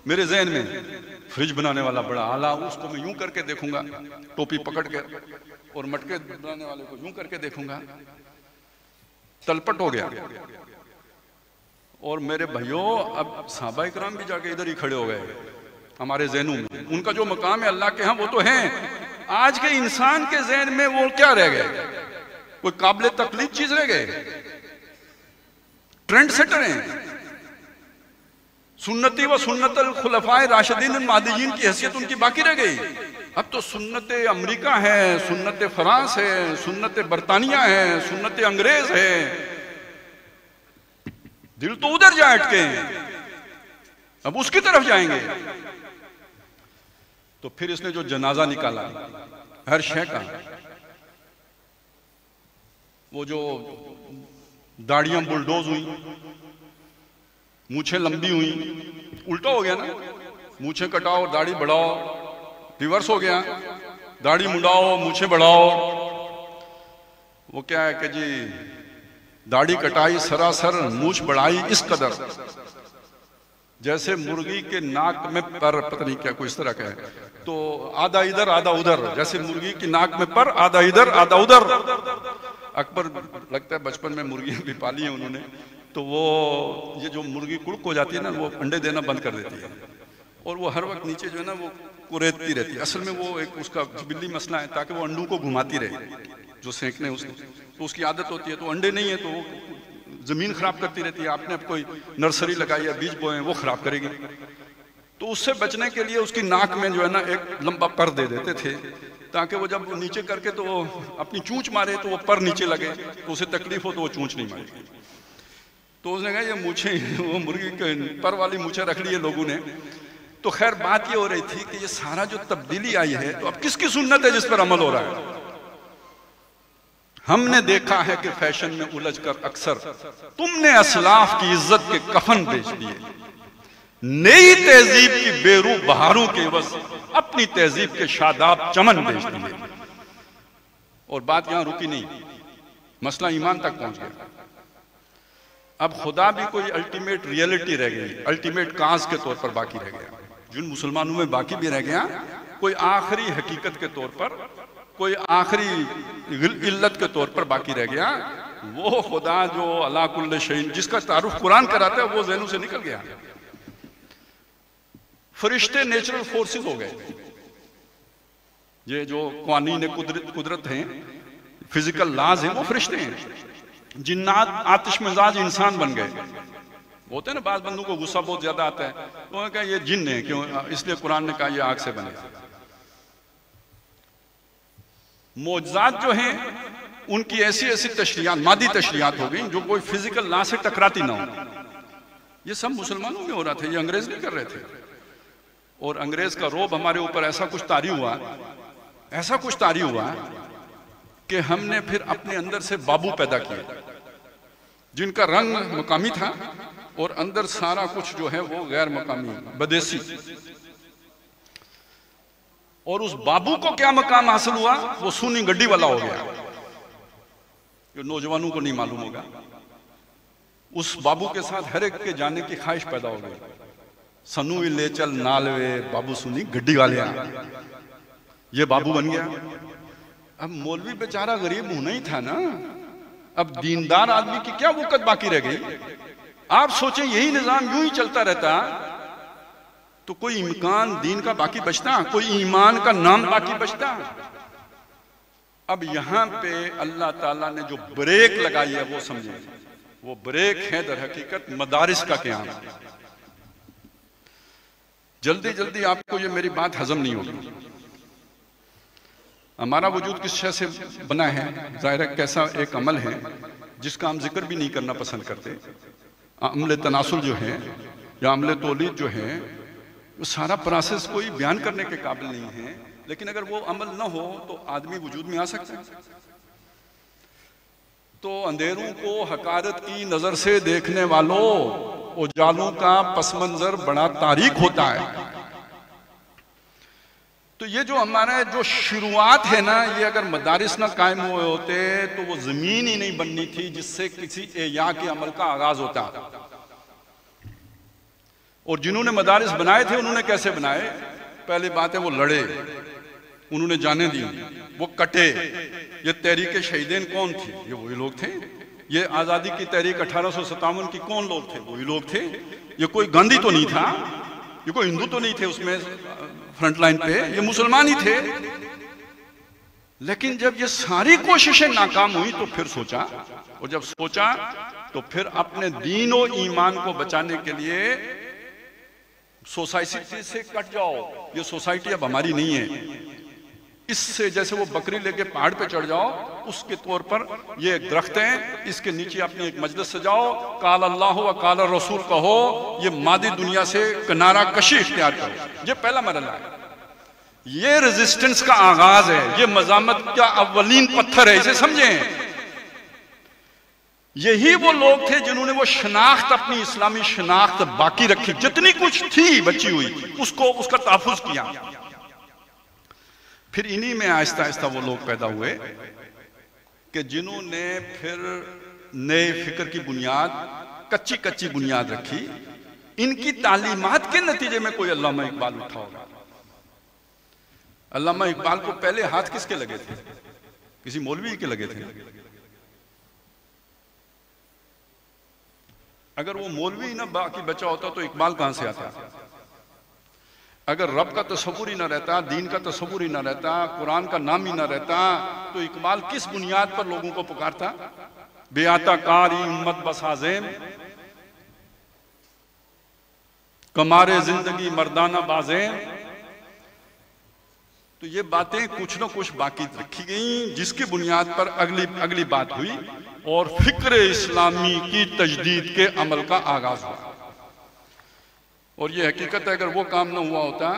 मेरे जहन में फ्रिज बनाने वाला बड़ा आला, उसको मैं यूं करके देखूंगा टोपी पकड़ के, और मटके बनाने वाले को यूं करके देखूंगा, तलपट हो गया। और मेरे भाइयों, अब सहाबा इकराम भी जाके इधर ही खड़े हो गए हमारे जहनों में। उनका जो मकाम है अल्लाह के यहाँ वो तो है, आज के इंसान के जहन में वो क्या रह गए? कोई काबिल तकलीद चीज रह गए? ट्रेंड सेटर हैं। सुन्नती व सुन्नतल खुलफाए राशिदीन महदीयीन की हैसियत उनकी बाकी रह गई। अब तो सुन्नत अमेरिका है, सुन्नत फ्रांस है, सुन्नत बरतानिया है, सुन्नत अंग्रेज है। दिल तो उधर जा अटके हैं, अब उसकी तरफ जाएंगे। तो फिर इसने जो जनाजा निकाला हर शय का, वो जो दाढ़ियां बुलडोज हुई, मूछें लंबी हुई, उल्टा हो गया ना। मूछें कटाओ दाढ़ी बढ़ाओ, रिवर्स हो गया। दाढ़ी मुंडाओ मूछें बढ़ाओ। वो क्या है कि जी दाढ़ी कटाई सरासर, मूछ बढ़ाई इस कदर, जैसे मुर्गी के नाक में पर, पता नहीं क्या कोई इस तरह का है, तो आधा इधर आधा उधर, जैसे मुर्गी की नाक में पर, आधा इधर आधा उधर। अकबर लगता है बचपन में मुर्गियां भी पाली हैं उन्होंने, तो वो ये जो मुर्गी कुड़क हो जाती है ना, वो अंडे देना बंद कर देती है, और वो हर वक्त नीचे जो है ना वो कुरेदती रहती है। असल में वो एक उसका बिल्ली मसला है, ताकि वो अंडों को घुमाती रहे, जो सेंकने उसने, तो उसकी आदत होती है। तो अंडे नहीं है तो वो जमीन खराब करती रहती है। आपने अब कोई नर्सरी लगाई है, बीज बोए, वो खराब करेगी। तो उससे बचने के लिए उसकी नाक में जो है ना एक लंबा पर दे देते थे, ताकि वो जब नीचे करके तो वो अपनी चूंच मारे तो वो पर नीचे लगे, तो उसे तकलीफ हो तो वो चूंच नहीं मारेगी। तो उसने कहा ये मूछे, वो मुर्गी के पर वाली मूछे रख ली है लोगों ने। तो खैर बात ये हो रही थी कि ये सारा जो तब्दीली आई है, तो अब किसकी सुन्नत है जिस पर अमल हो रहा है? हमने देखा है कि फैशन में उलझकर अक्सर तुमने असलाफ की इज्जत के कफन बेच दिए। नई तहजीब की बेरू बहारों के बस अपनी तहजीब के शादाब चमन भेज दिए। और बात यहां रुकी नहीं, मसला ईमान तक पहुंच गया। अब खुदा भी कोई अल्टीमेट रियलिटी रह गई, अल्टीमेट काज के तौर पर बाकी रह गया। जिन मुसलमानों में बाकी भी रह गया, कोई आखिरी हकीकत के तौर पर, कोई आखिरी इल्लत के तौर पर बाकी रह गया। वो खुदा जो अला कुल्ल शैइन, जिसका तारुफ कुरान कराता है, वो ज़हनों से निकल गया। फरिश्ते नेचुरल फोर्सेस हो गए। ये जो क़वानीन कुदरत हैं, फिजिकल लाज हैं, वो फरिश्ते हैं। जिन्नात आतिश मिजाज इंसान बन गए। होते हैं ना, बाज बंदों को गुस्सा बहुत ज्यादा आता है, तो कहा ये जिन्न है, क्यों? इसलिए कुरान ने कहा ये आग से बने। मौजज़ात जो हैं उनकी ऐसी ऐसी तशरीयात, मादी तशरीयात हो गई जो कोई फिजिकल लॉ से टकराती ना हो। ये सब मुसलमानों में हो रहा था, ये अंग्रेज नहीं कर रहे थे। और अंग्रेज का रोब हमारे ऊपर ऐसा कुछ तारी हुआ, ऐसा कुछ तारी हुआ कि हमने फिर अपने अंदर से बाबू पैदा किए, जिनका रंग मकामी था और अंदर सारा कुछ जो है वो गैर मकामी, बदेसी। और उस बाबू को क्या मकाम हासिल हुआ, वो सुनी गड्डी वाला हो गया, जो नौजवानों को नहीं मालूम होगा। उस बाबू के साथ हर एक के जाने की ख्वाहिश पैदा हो गई। सनू ले चल नालवे बाबू सुनी गड्डी वाले, ये बाबू बन गया। अब मौलवी बेचारा गरीब होना ही था ना, अब दीनदार आदमी की क्या वक़्त बाकी रह गई। आप सोचें यही निजाम यूं ही चलता रहता तो कोई इम्कान दीन का बाकी बचता, कोई ईमान का नाम बाकी बचता। अब यहां पे अल्लाह ताला ने जो ब्रेक लगाई है वो समझे, वो ब्रेक है दर हकीकत मदारिस का क़याम। जल्दी जल्दी आपको ये मेरी बात हजम नहीं होगी। हमारा वजूद किस शय से बना है, ज़ाहिर है कैसा एक अमल है जिसका हम जिक्र भी नहीं करना पसंद करते। अमले तनासुल जो है या अमले तौलीद जो है, वो सारा प्रोसेस कोई बयान करने के काबिल नहीं है। लेकिन अगर वो अमल न हो तो आदमी वजूद में आ सकता है। तो अंधेरों को हकारत की नजर से देखने वालों, उजालों का पस मंजर बड़ा तारीक होता है। तो ये जो हमारा जो शुरुआत है ना, ये अगर मदारिस ना कायम हुए होते तो वो जमीन ही नहीं बननी थी जिससे किसी एया के अमल का आगाज होता। और जिन्होंने मदारिस बनाए थे उन्होंने कैसे बनाए? पहली बात है वो लड़े, उन्होंने जाने दी, वो कटे। ये तहरीक शहीदेन कौन थी? ये वही लोग थे। ये आज़ादी की तहरीक 1857 की कौन लोग थे? वही लोग थे। ये कोई गांधी तो नहीं था, ये कोई हिंदू तो नहीं थे उसमें फ्रंट लाइन पे, ये मुसलमान ही थे। लेकिन जब ये सारी कोशिशें नाकाम हुई तो फिर सोचा, और जब सोचा तो फिर अपने दीन और ईमान को बचाने के लिए सोसाइटी से कट जाओ। ये सोसाइटी अब हमारी नहीं है। इससे जैसे वो बकरी लेके पहाड़ पे चढ़ जाओ, उसके तौर पर ये एक दरख्त है, इसके नीचे अपनी एक मजलिस सजाओ, काल अल्लाह व काल रसूल कहो, ये मादी दुनिया से किनारा कशी इख्तियार करो। ये पहला मरहला है, ये रेजिस्टेंस का आगाज है, ये मजामत का अव्वलीन पत्थर है, इसे समझें। यही वो लोग थे जिन्होंने वो शनाख्त, अपनी इस्लामी शनाख्त बाकी रखी, जितनी कुछ थी बची हुई, उसका तहफ़्फ़ुज़ किया। फिर इन्हीं में आहिस्ता आहिस्ता वो लोग पैदा हुए कि जिन्होंने फिर नए फिक्र की बुनियाद, कच्ची कच्ची बुनियाद रखी। इनकी तालीमात के नतीजे में कोई अल्लामा इकबाल उठा होगा। अल्लामा इकबाल को पहले हाथ किसके लगे थे? किसी मौलवी के लगे थे। अगर वो मौलवी ना बाकी बचा होता तो इकबाल कहां से आता? अगर रब का तस्वुर ही ना रहता, दीन का तस्वुर ही ना रहता, कुरान का नाम ही ना रहता, तो इकबाल किस बुनियाद पर लोगों को पुकारता? बेआता कारी उम्मत बसाज़ेम, कमारे जिंदगी मर्दाना बाज़ेम। तो ये बातें कुछ ना कुछ बाकी रखी गई, जिसकी बुनियाद पर अगली बात हुई और फिक्र इस्लामी की तजदीद के अमल का आगाज हुआ। और ये हकीकत है, अगर वो काम ना हुआ होता,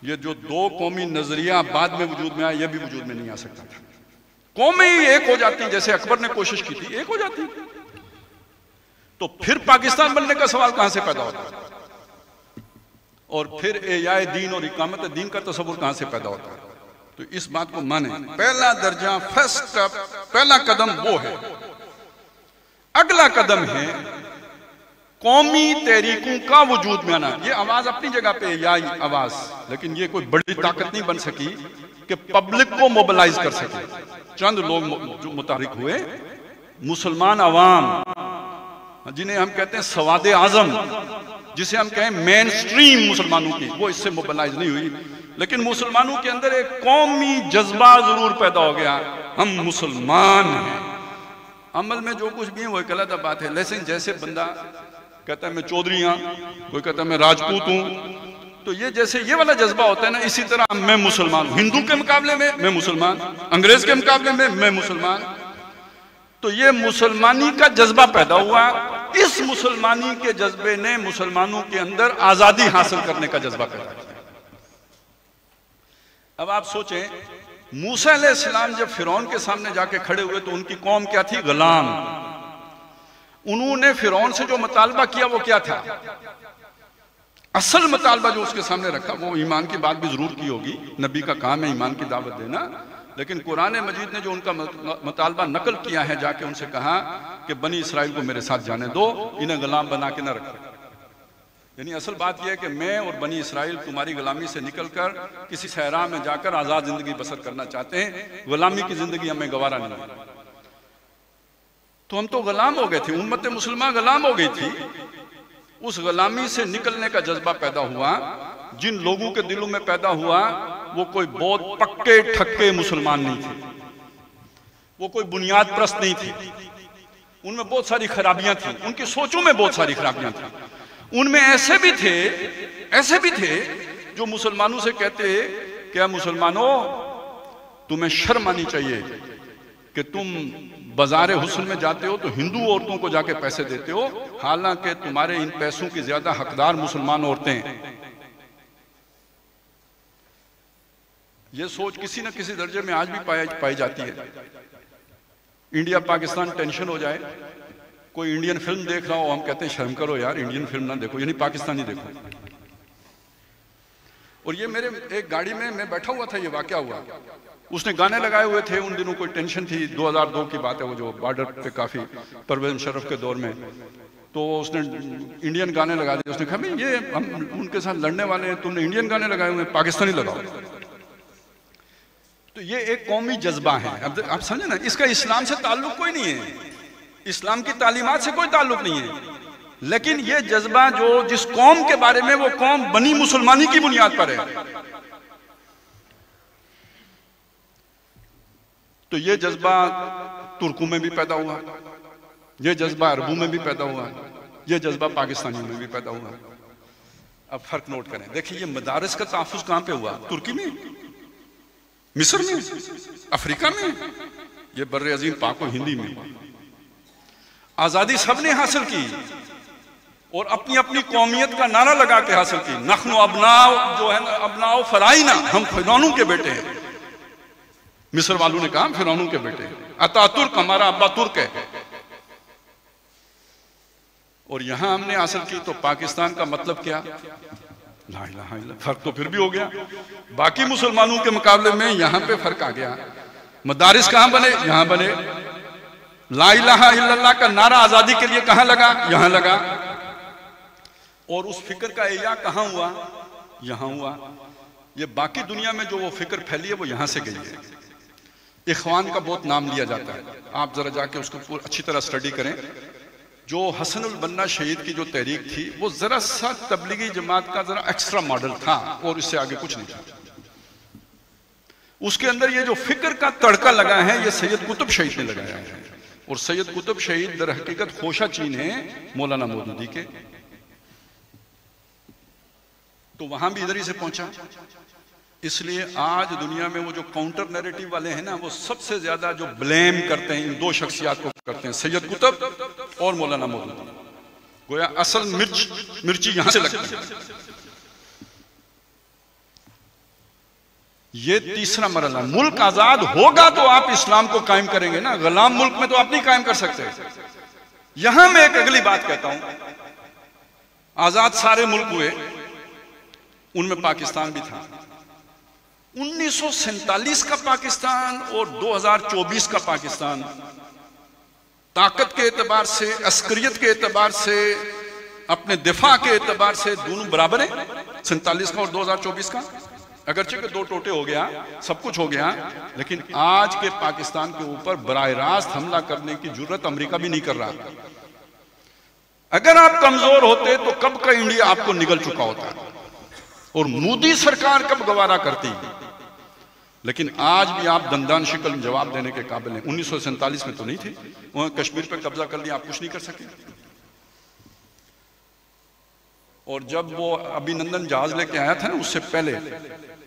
ये जो दो कौमी नजरिया बाद में वजूद में आया, ये भी वजूद में नहीं आ सकता था। कौमें ही एक हो जाती, जैसे अकबर ने कोशिश की थी, एक हो जाती, तो फिर पाकिस्तान बनने का सवाल कहां से पैदा होता? और फिर एयाए दीन और इकामत दीन का तस्वुर कहां से पैदा होता है? तो इस बात को माने, पहला दर्जा, फर्स्ट स्टेप, पहला कदम वो है। अगला कदम है कौमी तहरीकों का वजूद में आना। ये आवाज अपनी जगह पे या आवाज, लेकिन ये कोई बड़ी ताकत नहीं बन सकी कि पब्लिक को मोबिलाइज कर सके। चंद लोग जो मुतारिक हुए, मुसलमान अवाम जिन्हें हम कहते हैं सवादे आजम, जिसे हम कहें मेन स्ट्रीम मुसलमानों की, वो इससे मोबिलाइज नहीं हुई। लेकिन मुसलमानों के अंदर एक कौमी जज्बा जरूर पैदा हो गया, हम मुसलमान हैं। अमल में जो कुछ भी है वो एक अलग बात है। लेकिन जैसे बंदा कहता है मैं चौधरी हूं, कोई कहता है मैं राजपूत हूं, तो ये जैसे ये वाला जज्बा होता है ना, इसी तरह मैं मुसलमान, हिंदू के मुकाबले में मैं मुसलमान, अंग्रेज के मुकाबले में मैं मुसलमान। तो ये मुसलमानी का जज्बा पैदा हुआ। इस मुसलमानी के जज्बे ने मुसलमानों के अंदर आजादी हासिल करने का जज्बा पैदा किया। अब आप सोचें, मूसा अलैहिस्सलाम जब फिरौन के सामने जाके खड़े हुए तो उनकी कौम क्या थी? गुलाम। उन्होंने फिरौन से जो मुतालबा किया वो क्या था? असल मुतालबा जो उसके सामने रखा, वो ईमान की बात भी जरूर की होगी, नबी का काम है ईमान की दावत देना। लेकिन कुरान मजीद ने जो उनका मुतालबा नकल किया है, जाके उनसे कहा कि बनी इसराइल को मेरे साथ जाने दो, इन्हें गुलाम बना के न रखो। यानी असल बात यह है कि मैं और बनी इसराइल तुम्हारी गुलामी से निकलकर किसी सहरा में जाकर आजाद जिंदगी बसर करना चाहते हैं, गुलामी की जिंदगी हमें गवारा नहीं है। तो हम तो गुलाम हो गए थे, उम्मत मुसलमान गुलाम हो गई थी। उस गुलामी से निकलने का जज्बा पैदा हुआ। जिन लोगों के दिलों में पैदा हुआ वो कोई बहुत पक्के ठक्के मुसलमान नहीं थे, वो कोई बुनियाद प्रस्त नहीं थे, उनमें बहुत सारी खराबियां थी, उनकी सोचों में बहुत सारी खराबियां थी। उनमें ऐसे भी थे जो मुसलमानों से कहते, क्या मुसलमानों तुम्हें शर्म आनी चाहिए कि तुम बाजारे हुस्न में जाते हो तो हिंदू औरतों को जाके पैसे देते हो, हालांकि तुम्हारे इन पैसों की ज्यादा हकदार मुसलमान औरतें हैं। यह सोच किसी न किसी दर्जे में आज भी पाई जाती है। इंडिया पाकिस्तान टेंशन हो जाए, कोई इंडियन फिल्म देख रहा हो, हम कहते हैं शर्म करो यार, इंडियन फिल्म ना देखो, यानी पाकिस्तानी देखो। और ये मेरे एक गाड़ी में मैं बैठा हुआ था, ये वाकया हुआ। उसने गाने लगाए हुए थे, उन दिनों कोई टेंशन थी, 2002 की बात है, वो जो बॉर्डर पे काफी परवेज मुशर्रफ के दौर में, तो उसने इंडियन गाने लगा दिए। उसने कहा भाई ये हम उनके साथ लड़ने वाले हैं, तुमने इंडियन गाने लगाए हुए, पाकिस्तानी लगाओ। तो ये एक कौमी जज्बा है। अब आप समझे ना, इसका इस्लाम से ताल्लुक कोई नहीं है, इस्लाम की तालीमात से कोई ताल्लुक नहीं है। लेकिन ये जज्बा जो जिस कौम के बारे में, वो कौम बनी मुसलमानी की बुनियाद पर है। तो ये जज्बा तुर्कों में भी पैदा हुआ, ये जज्बा अरबों में भी पैदा हुआ, ये जज्बा पाकिस्तानियों में भी पैदा हुआ। अब फर्क नोट करें, देखिए ये मदारस का तहफ़्फ़ुज़ कहां पे हुआ? तुर्की में, मिस्र में, अफ्रीका में, ये बर्रे अजीम पाक व हिंदी में। आजादी सबने हासिल की और अपनी अपनी कौमियत का नारा लगा के हासिल की। नख्नु अबनाओ, जो है अबनाओ फराइना, हम फिरौनों के बेटे हैं। मिस्र वालों ने कहा फिरौनों के बेटे, अतातुर्क हमारा अब्बा तुर्क है। और यहां हमने हासिल की, तो पाकिस्तान का मतलब क्या? ला इलाहा इल्लल्लाह। फर्क तो फिर भी हो गया, बाकी मुसलमानों के मुकाबले में यहां पे फर्क आ गया। मदारिस कहां बने? यहां बने। ला इलाहा इल्लल्लाह का नारा आजादी के लिए कहां लगा? यहां लगा। और उस फिक्र का एया कहां हुआ? यहां हुआ। ये बाकी दुनिया में जो वो फिक्र फैली है वो यहां से गई है। इख्वान का बहुत नाम लिया जाता है, आप जरा जाके उसको अच्छी तरह स्टडी करें। जो हसनुल बन्ना शहीद की जो तहरीक थी, वो जरा सा तबलीगी जमात का जरा एक्स्ट्रा मॉडल था और इससे आगे कुछ नहीं था। उसके अंदर ये जो फिक्र का तड़का लगा है, ये सैयद कुतुब शहीद ने लगाया है। और सैयद कुतुब शहीद दर हकीकत खोशा चीन है मौलाना मौदूदी के। तो वहां भी इधर ही से पहुंचा। इसलिए आज दुनिया में वो जो काउंटर नैरेटिव वाले हैं ना, वो सबसे ज्यादा जो ब्लेम करते हैं इन दो शख्सियात को करते हैं, सैयद कुतुब और मौलाना मौदूदी। गोया असल मिर्ची यहां से लगती है। ये तीसरा मरहला, मुल्क आजाद होगा तो आप इस्लाम को कायम करेंगे ना, गुलाम मुल्क में तो आप नहीं कायम कर सकते। यहां मैं एक अगली बात कहता हूं, आजाद सारे मुल्क हुए, उनमें पाकिस्तान भी था। 1947 का पाकिस्तान और 2024 का पाकिस्तान ताकत के एतबार से, अस्करियत के एतबार से, अपने दिफा के एतबार से दोनों बराबर है, 47 का और 2024 का। अगरचे के दो टोटे हो गया, सब कुछ हो गया, लेकिन आज के पाकिस्तान के ऊपर बराह रास्त हमला करने की जरूरत अमेरिका भी नहीं कर रहा। अगर आप कमजोर होते तो कब का इंडिया आपको निगल चुका होता, और मोदी सरकार कब गवारा करती। लेकिन आज भी आप दंदान शिकल जवाब देने के काबिल हैं। 1947 में तो नहीं थे, वहां कश्मीर पर कब्जा कर लिया, आप कुछ नहीं कर सके। और जब वो अभिनंदन जहाज लेके आया था ना, उससे पहले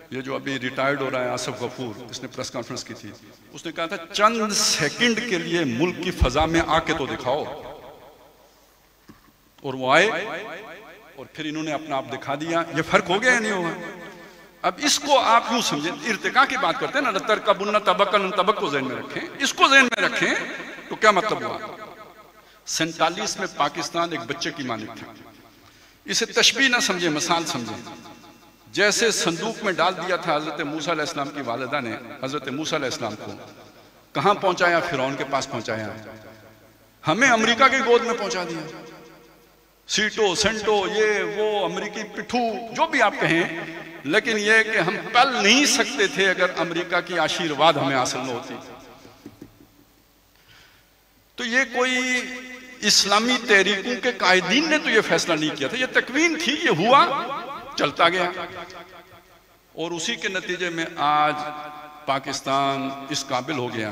ये जो अभी रिटायर्ड हो रहा है आसिफ गफूर, इसने प्रेस कॉन्फ्रेंस की थी, उसने कहा था चंद सेकंड के लिए मुल्क की फजा में आके तो दिखाओ। और वो आए और फिर इन्होंने अपना आप दिखा दिया। ये फर्क हो गया या नहीं होगा? अब इसको आप यूं समझें, इर्तिका की बात करते हैं ना, लतर कबुन्ना तबक्कन, तबक को ज़हन में रखें, इसको ज़हन में रखें तो क्या मतलब हुआ। 47 में पाकिस्तान एक बच्चे की मानिक था। इसे तशबीह ना समझे, मिसाल समझे। जैसे संदूक में डाल दिया था हजरत मूसा अलैहिस्सलाम की वालिदा ने हजरत मूसा अलैहिस्सलाम को, कहां पहुंचाया? फिरौन के पास पहुंचाया। हमें अमेरिका की गोद में पहुंचा दिया। सीटो सेंटो, ये वो अमेरिकी पिट्ठू, जो भी आप कहें, लेकिन यह कि हम पल नहीं सकते थे अगर अमेरिका की आशीर्वाद हमें हासिल न होती। तो ये कोई इस्लामी तहरीकों के कायदीन ने तो ये फैसला नहीं किया था, ये तकवीन थी, ये हुआ, चलता गया। और उसी के नतीजे में आज पाकिस्तान इस काबिल हो गया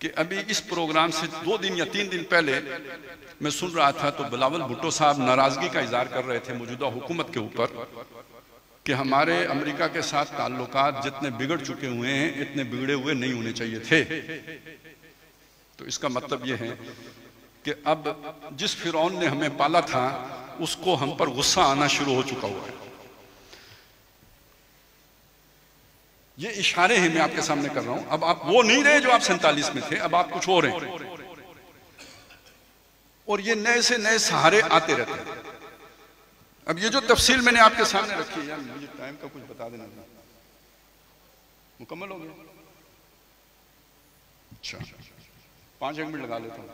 कि अभी इस प्रोग्राम से 2 दिन या 3 दिन पहले मैं सुन रहा था, तो बिलावल भुट्टो साहब नाराजगी का इजहार कर रहे थे मौजूदा हुकूमत के ऊपर कि हमारे अमेरिका के साथ ताल्लुकात जितने बिगड़ चुके हुए हैं, इतने बिगड़े हुए नहीं होने चाहिए थे। तो इसका मतलब यह है कि अब जिस फिरौन ने हमें पाला था, उसको हम पर गुस्सा आना शुरू हो चुका हुआ है। ये इशारे हैं, मैं आपके सामने कर रहा हूं। अब आप वो नहीं रहे जो आप 47 में थे, अब आप कुछ और हैं। और ये नए से नए सहारे आते रहते हैं। अब ये जो तफसील मैंने आपके सामने रखी है, यार मुझे टाइम का कुछ बता देना, मुकम्मल हो गया? अच्छा, 5-1 मिनट लगा लेता हूं।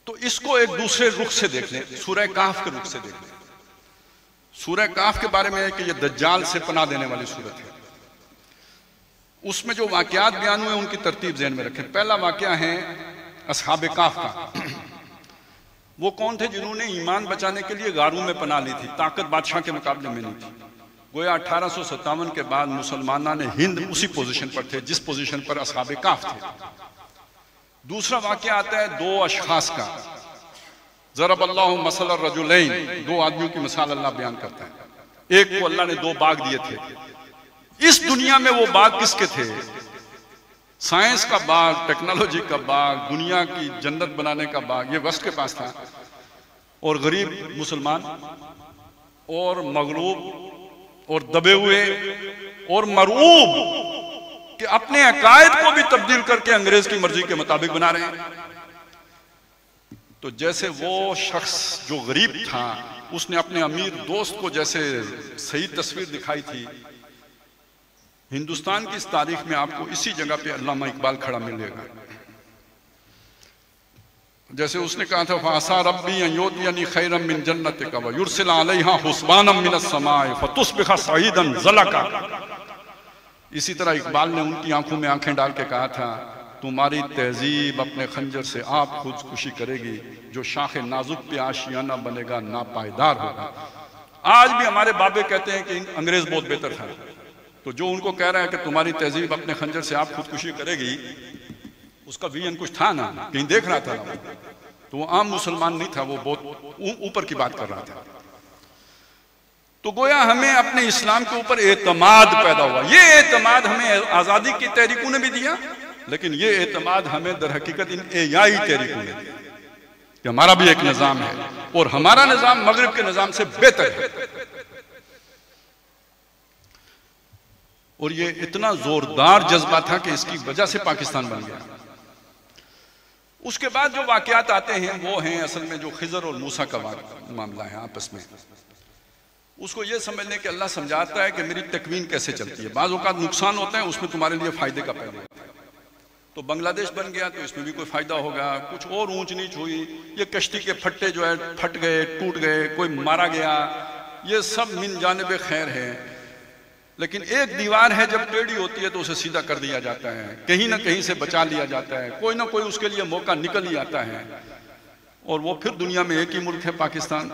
तो इसको एक दूसरे रुख से देख लें, सूरह काफ के रुख से देख लें। सूरह काफ के बारे में है कि यह दज्जाल से पनाह देने वाली सूरत है। उसमें जो वाकयात बयान हुए उनकी तरतीब ज़हन में रखें। पहला वाकया है असहाबे काफ का। वो कौन थे जिन्होंने ईमान बचाने के लिए गारों में पनाह ली थी, ताकत बादशाह के मुकाबले में नहीं थी। गोया 1857 के बाद मुसलमाना ने हिंद उसी पोजीशन पर थे जिस पोजीशन पर असहाबे काफ थे। दूसरा वाकया आता है 2 अशखास का। ज़रबल्लाहु मसल रजुलैन, 2 आदमियों की मिसाल अल्लाह बयान करता है। एक को अल्लाह ने 2 बाग दिए थे। इस दुनिया में वो बाग किसके थे? साइंस का बाग, टेक्नोलॉजी का बाग, दुनिया की जन्नत बनाने का बाग, ये वेस्ट के पास था। और गरीब मुसलमान और मगलूब और दबे हुए और मरऊब कि अपने अकायद को भी तब्दील करके अंग्रेज की मर्जी के मुताबिक बना रहे हैं। तो जैसे वो शख्स जो गरीब था, उसने अपने अमीर दोस्त को जैसे सही तस्वीर दिखाई थी, हिंदुस्तान की इस तारीख में आपको इसी जगह पे अल्लामा इकबाल खड़ा मिलेगा। जैसे उसने कहा था, फासा रब्बी अयोदियनी खैरम मिन जन्नतिका व युरसिल अलैहा हुस्बानम मिनस समाए फतुस्बिहा सईदन ज़लका। इसी तरह इकबाल ने उनकी आंखों में आंखें डाल के कहा था, तुम्हारी तहजीब अपने खंजर से आप खुदकुशी करेगी, जो शाखे नाजुक पे आशियाना बनेगा नापायदार होगा। आज भी हमारे बाबे कहते हैं कि अंग्रेज बहुत बेहतर था। तो जो उनको कह रहा है कि तुम्हारी तहजीब अपने खंजर से आप खुदकुशी करेगी, उसका विजन कुछ था ना, कहीं देख रहा था। तो वो आम मुसलमान नहीं था, वो बहुत ऊपर की बात कर रहा था। तो गोया हमें अपने इस्लाम के ऊपर एतमाद पैदा हुआ। ये एतमाद हमें आज़ादी की तहरीकों ने भी दिया, लेकिन ये एतमाद हमें दर हकीकत इन एआई तहरीकों ने दिया कि हमारा भी एक निज़ाम है और हमारा निज़ाम मगरिब के निज़ाम से बेहतर है। और ये इतना जोरदार जज्बा था कि इसकी वजह से पाकिस्तान बन गया। उसके बाद जो वाकयात आते हैं वो हैं असल में जो खिजर और मूसा का मामला है आपस में। उसको ये समझने के अल्लाह समझाता है कि मेरी तकवीन कैसे चलती है। बाज़ औक़ात नुकसान होता है, उसमें तुम्हारे लिए फायदे का पहलू होता है। तो बांग्लादेश बन गया तो इसमें भी कोई फायदा होगा, कुछ और ऊंच नीच हुई, ये कश्ती के फट्टे जो है फट गए, टूट गए, कोई मारा गया, ये सब मिन जानिब खैर है। लेकिन एक दीवार है जब टेढ़ी होती है तो उसे सीधा कर दिया जाता है, कहीं ना कहीं से बचा लिया जाता है, कोई ना कोई उसके लिए मौका निकल ही आता है। और वो फिर दुनिया में एक ही मुल्क है पाकिस्तान।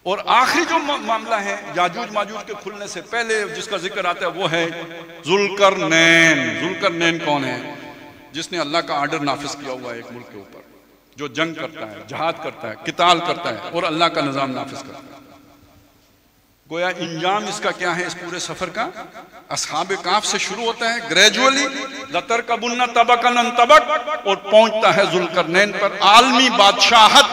और आखिरी जो मामला है याजूज माजूज के खुलने से पहले जिसका जिक्र आता है वो है जुल्करनैन। जुल्करनैन कौन है? जिसने अल्लाह का आर्डर नाफिज किया हुआ है एक मुल्क के ऊपर, जो जंग करता है, जहाद करता है, किताल करता है और अल्लाह का निजाम नाफिज करता है। गोया इंजाम इसका क्या है इस पूरे सफर का? अस्हाबे काफ से शुरू होता है ग्रेजुअली, लतरकबुन्ना तबकन तबक, और पहुंचता है जुल्करनैन पर आलमी बादशाहत।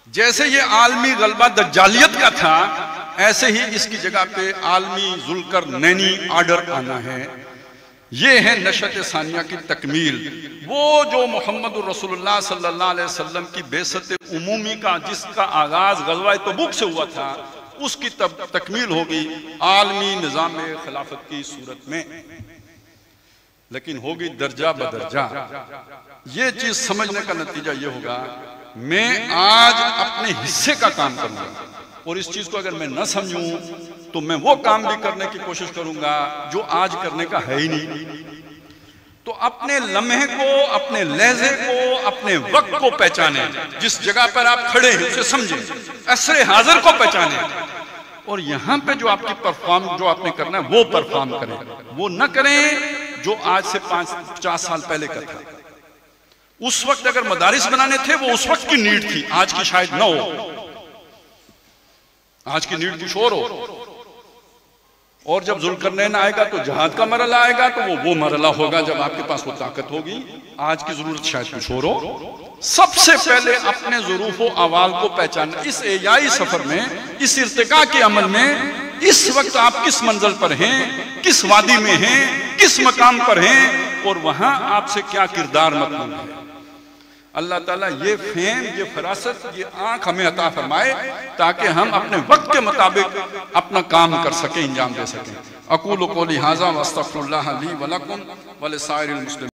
जैसे ये आलमी गलबा दज्जालियत का था, ऐसे ही इसकी जगह पे आलमी जुल्करनैनी आर्डर आना है। ये है नशत सानिया की तकमील, वो जो मोहम्मद रसूलुल्लाह सल्लल्लाहु अलैहि वसल्लम की बेसत उमूमी का जिसका आगाज गज़वा तबूक से हुआ था, उसकी तकमील होगी आलमी निज़ाम खिलाफत की सूरत में, लेकिन होगी दर्जा बदर्जा। ये चीज समझने का नतीजा ये होगा, मैं आज अपने हिस्से का काम करूंगा, और इस चीज को अगर मैं न समझूं तो मैं वो काम भी करने की कोशिश करूंगा जो आज करने का है ही नहीं। तो अपने लम्हे को, अपने लहजे को, अपने वक्त को पहचाने, जिस जगह पर आप खड़े हैं उसे समझें, असरे हाजिर को पहचाने, और यहां पे जो आपकी परफॉर्म जो आपने करना है वो परफॉर्म करें, वो न करें जो आज से 50 साल पहले का था। उस वक्त अगर मदारिस बनाने थे वो उस वक्त की नीड थी, आज की शायद न हो, आज की नीड कुछ और हो। और जब जुल्करनैन आएगा तो जहाद का मरला आएगा, तो वो मरला होगा जब आपके पास वो ताकत होगी। आज की जरूरत शायद कुछ और हो। सबसे पहले अपने ज़ुरूफ व अवाल को पहचानना। इस एयाई सफर में, इस इर्तिका के अमल में, इस वक्त आप किस मंजिल पर हैं, किस वादी में हैं, किस मकाम पर हैं, और वहां आपसे क्या किरदार मतलब है। अल्लाह ताला ये फेम, ये फरासत, ये आंख हमें अता फरमाए ताकि हम अपने वक्त के मुताबिक अपना काम कर सकें, इंजाम दे सकें। अक़ूलु क़ौली हाज़ा व अस्तग़फ़िरुल्लाह ली व लकुम व लिसाइरिल मुस्लिमीन।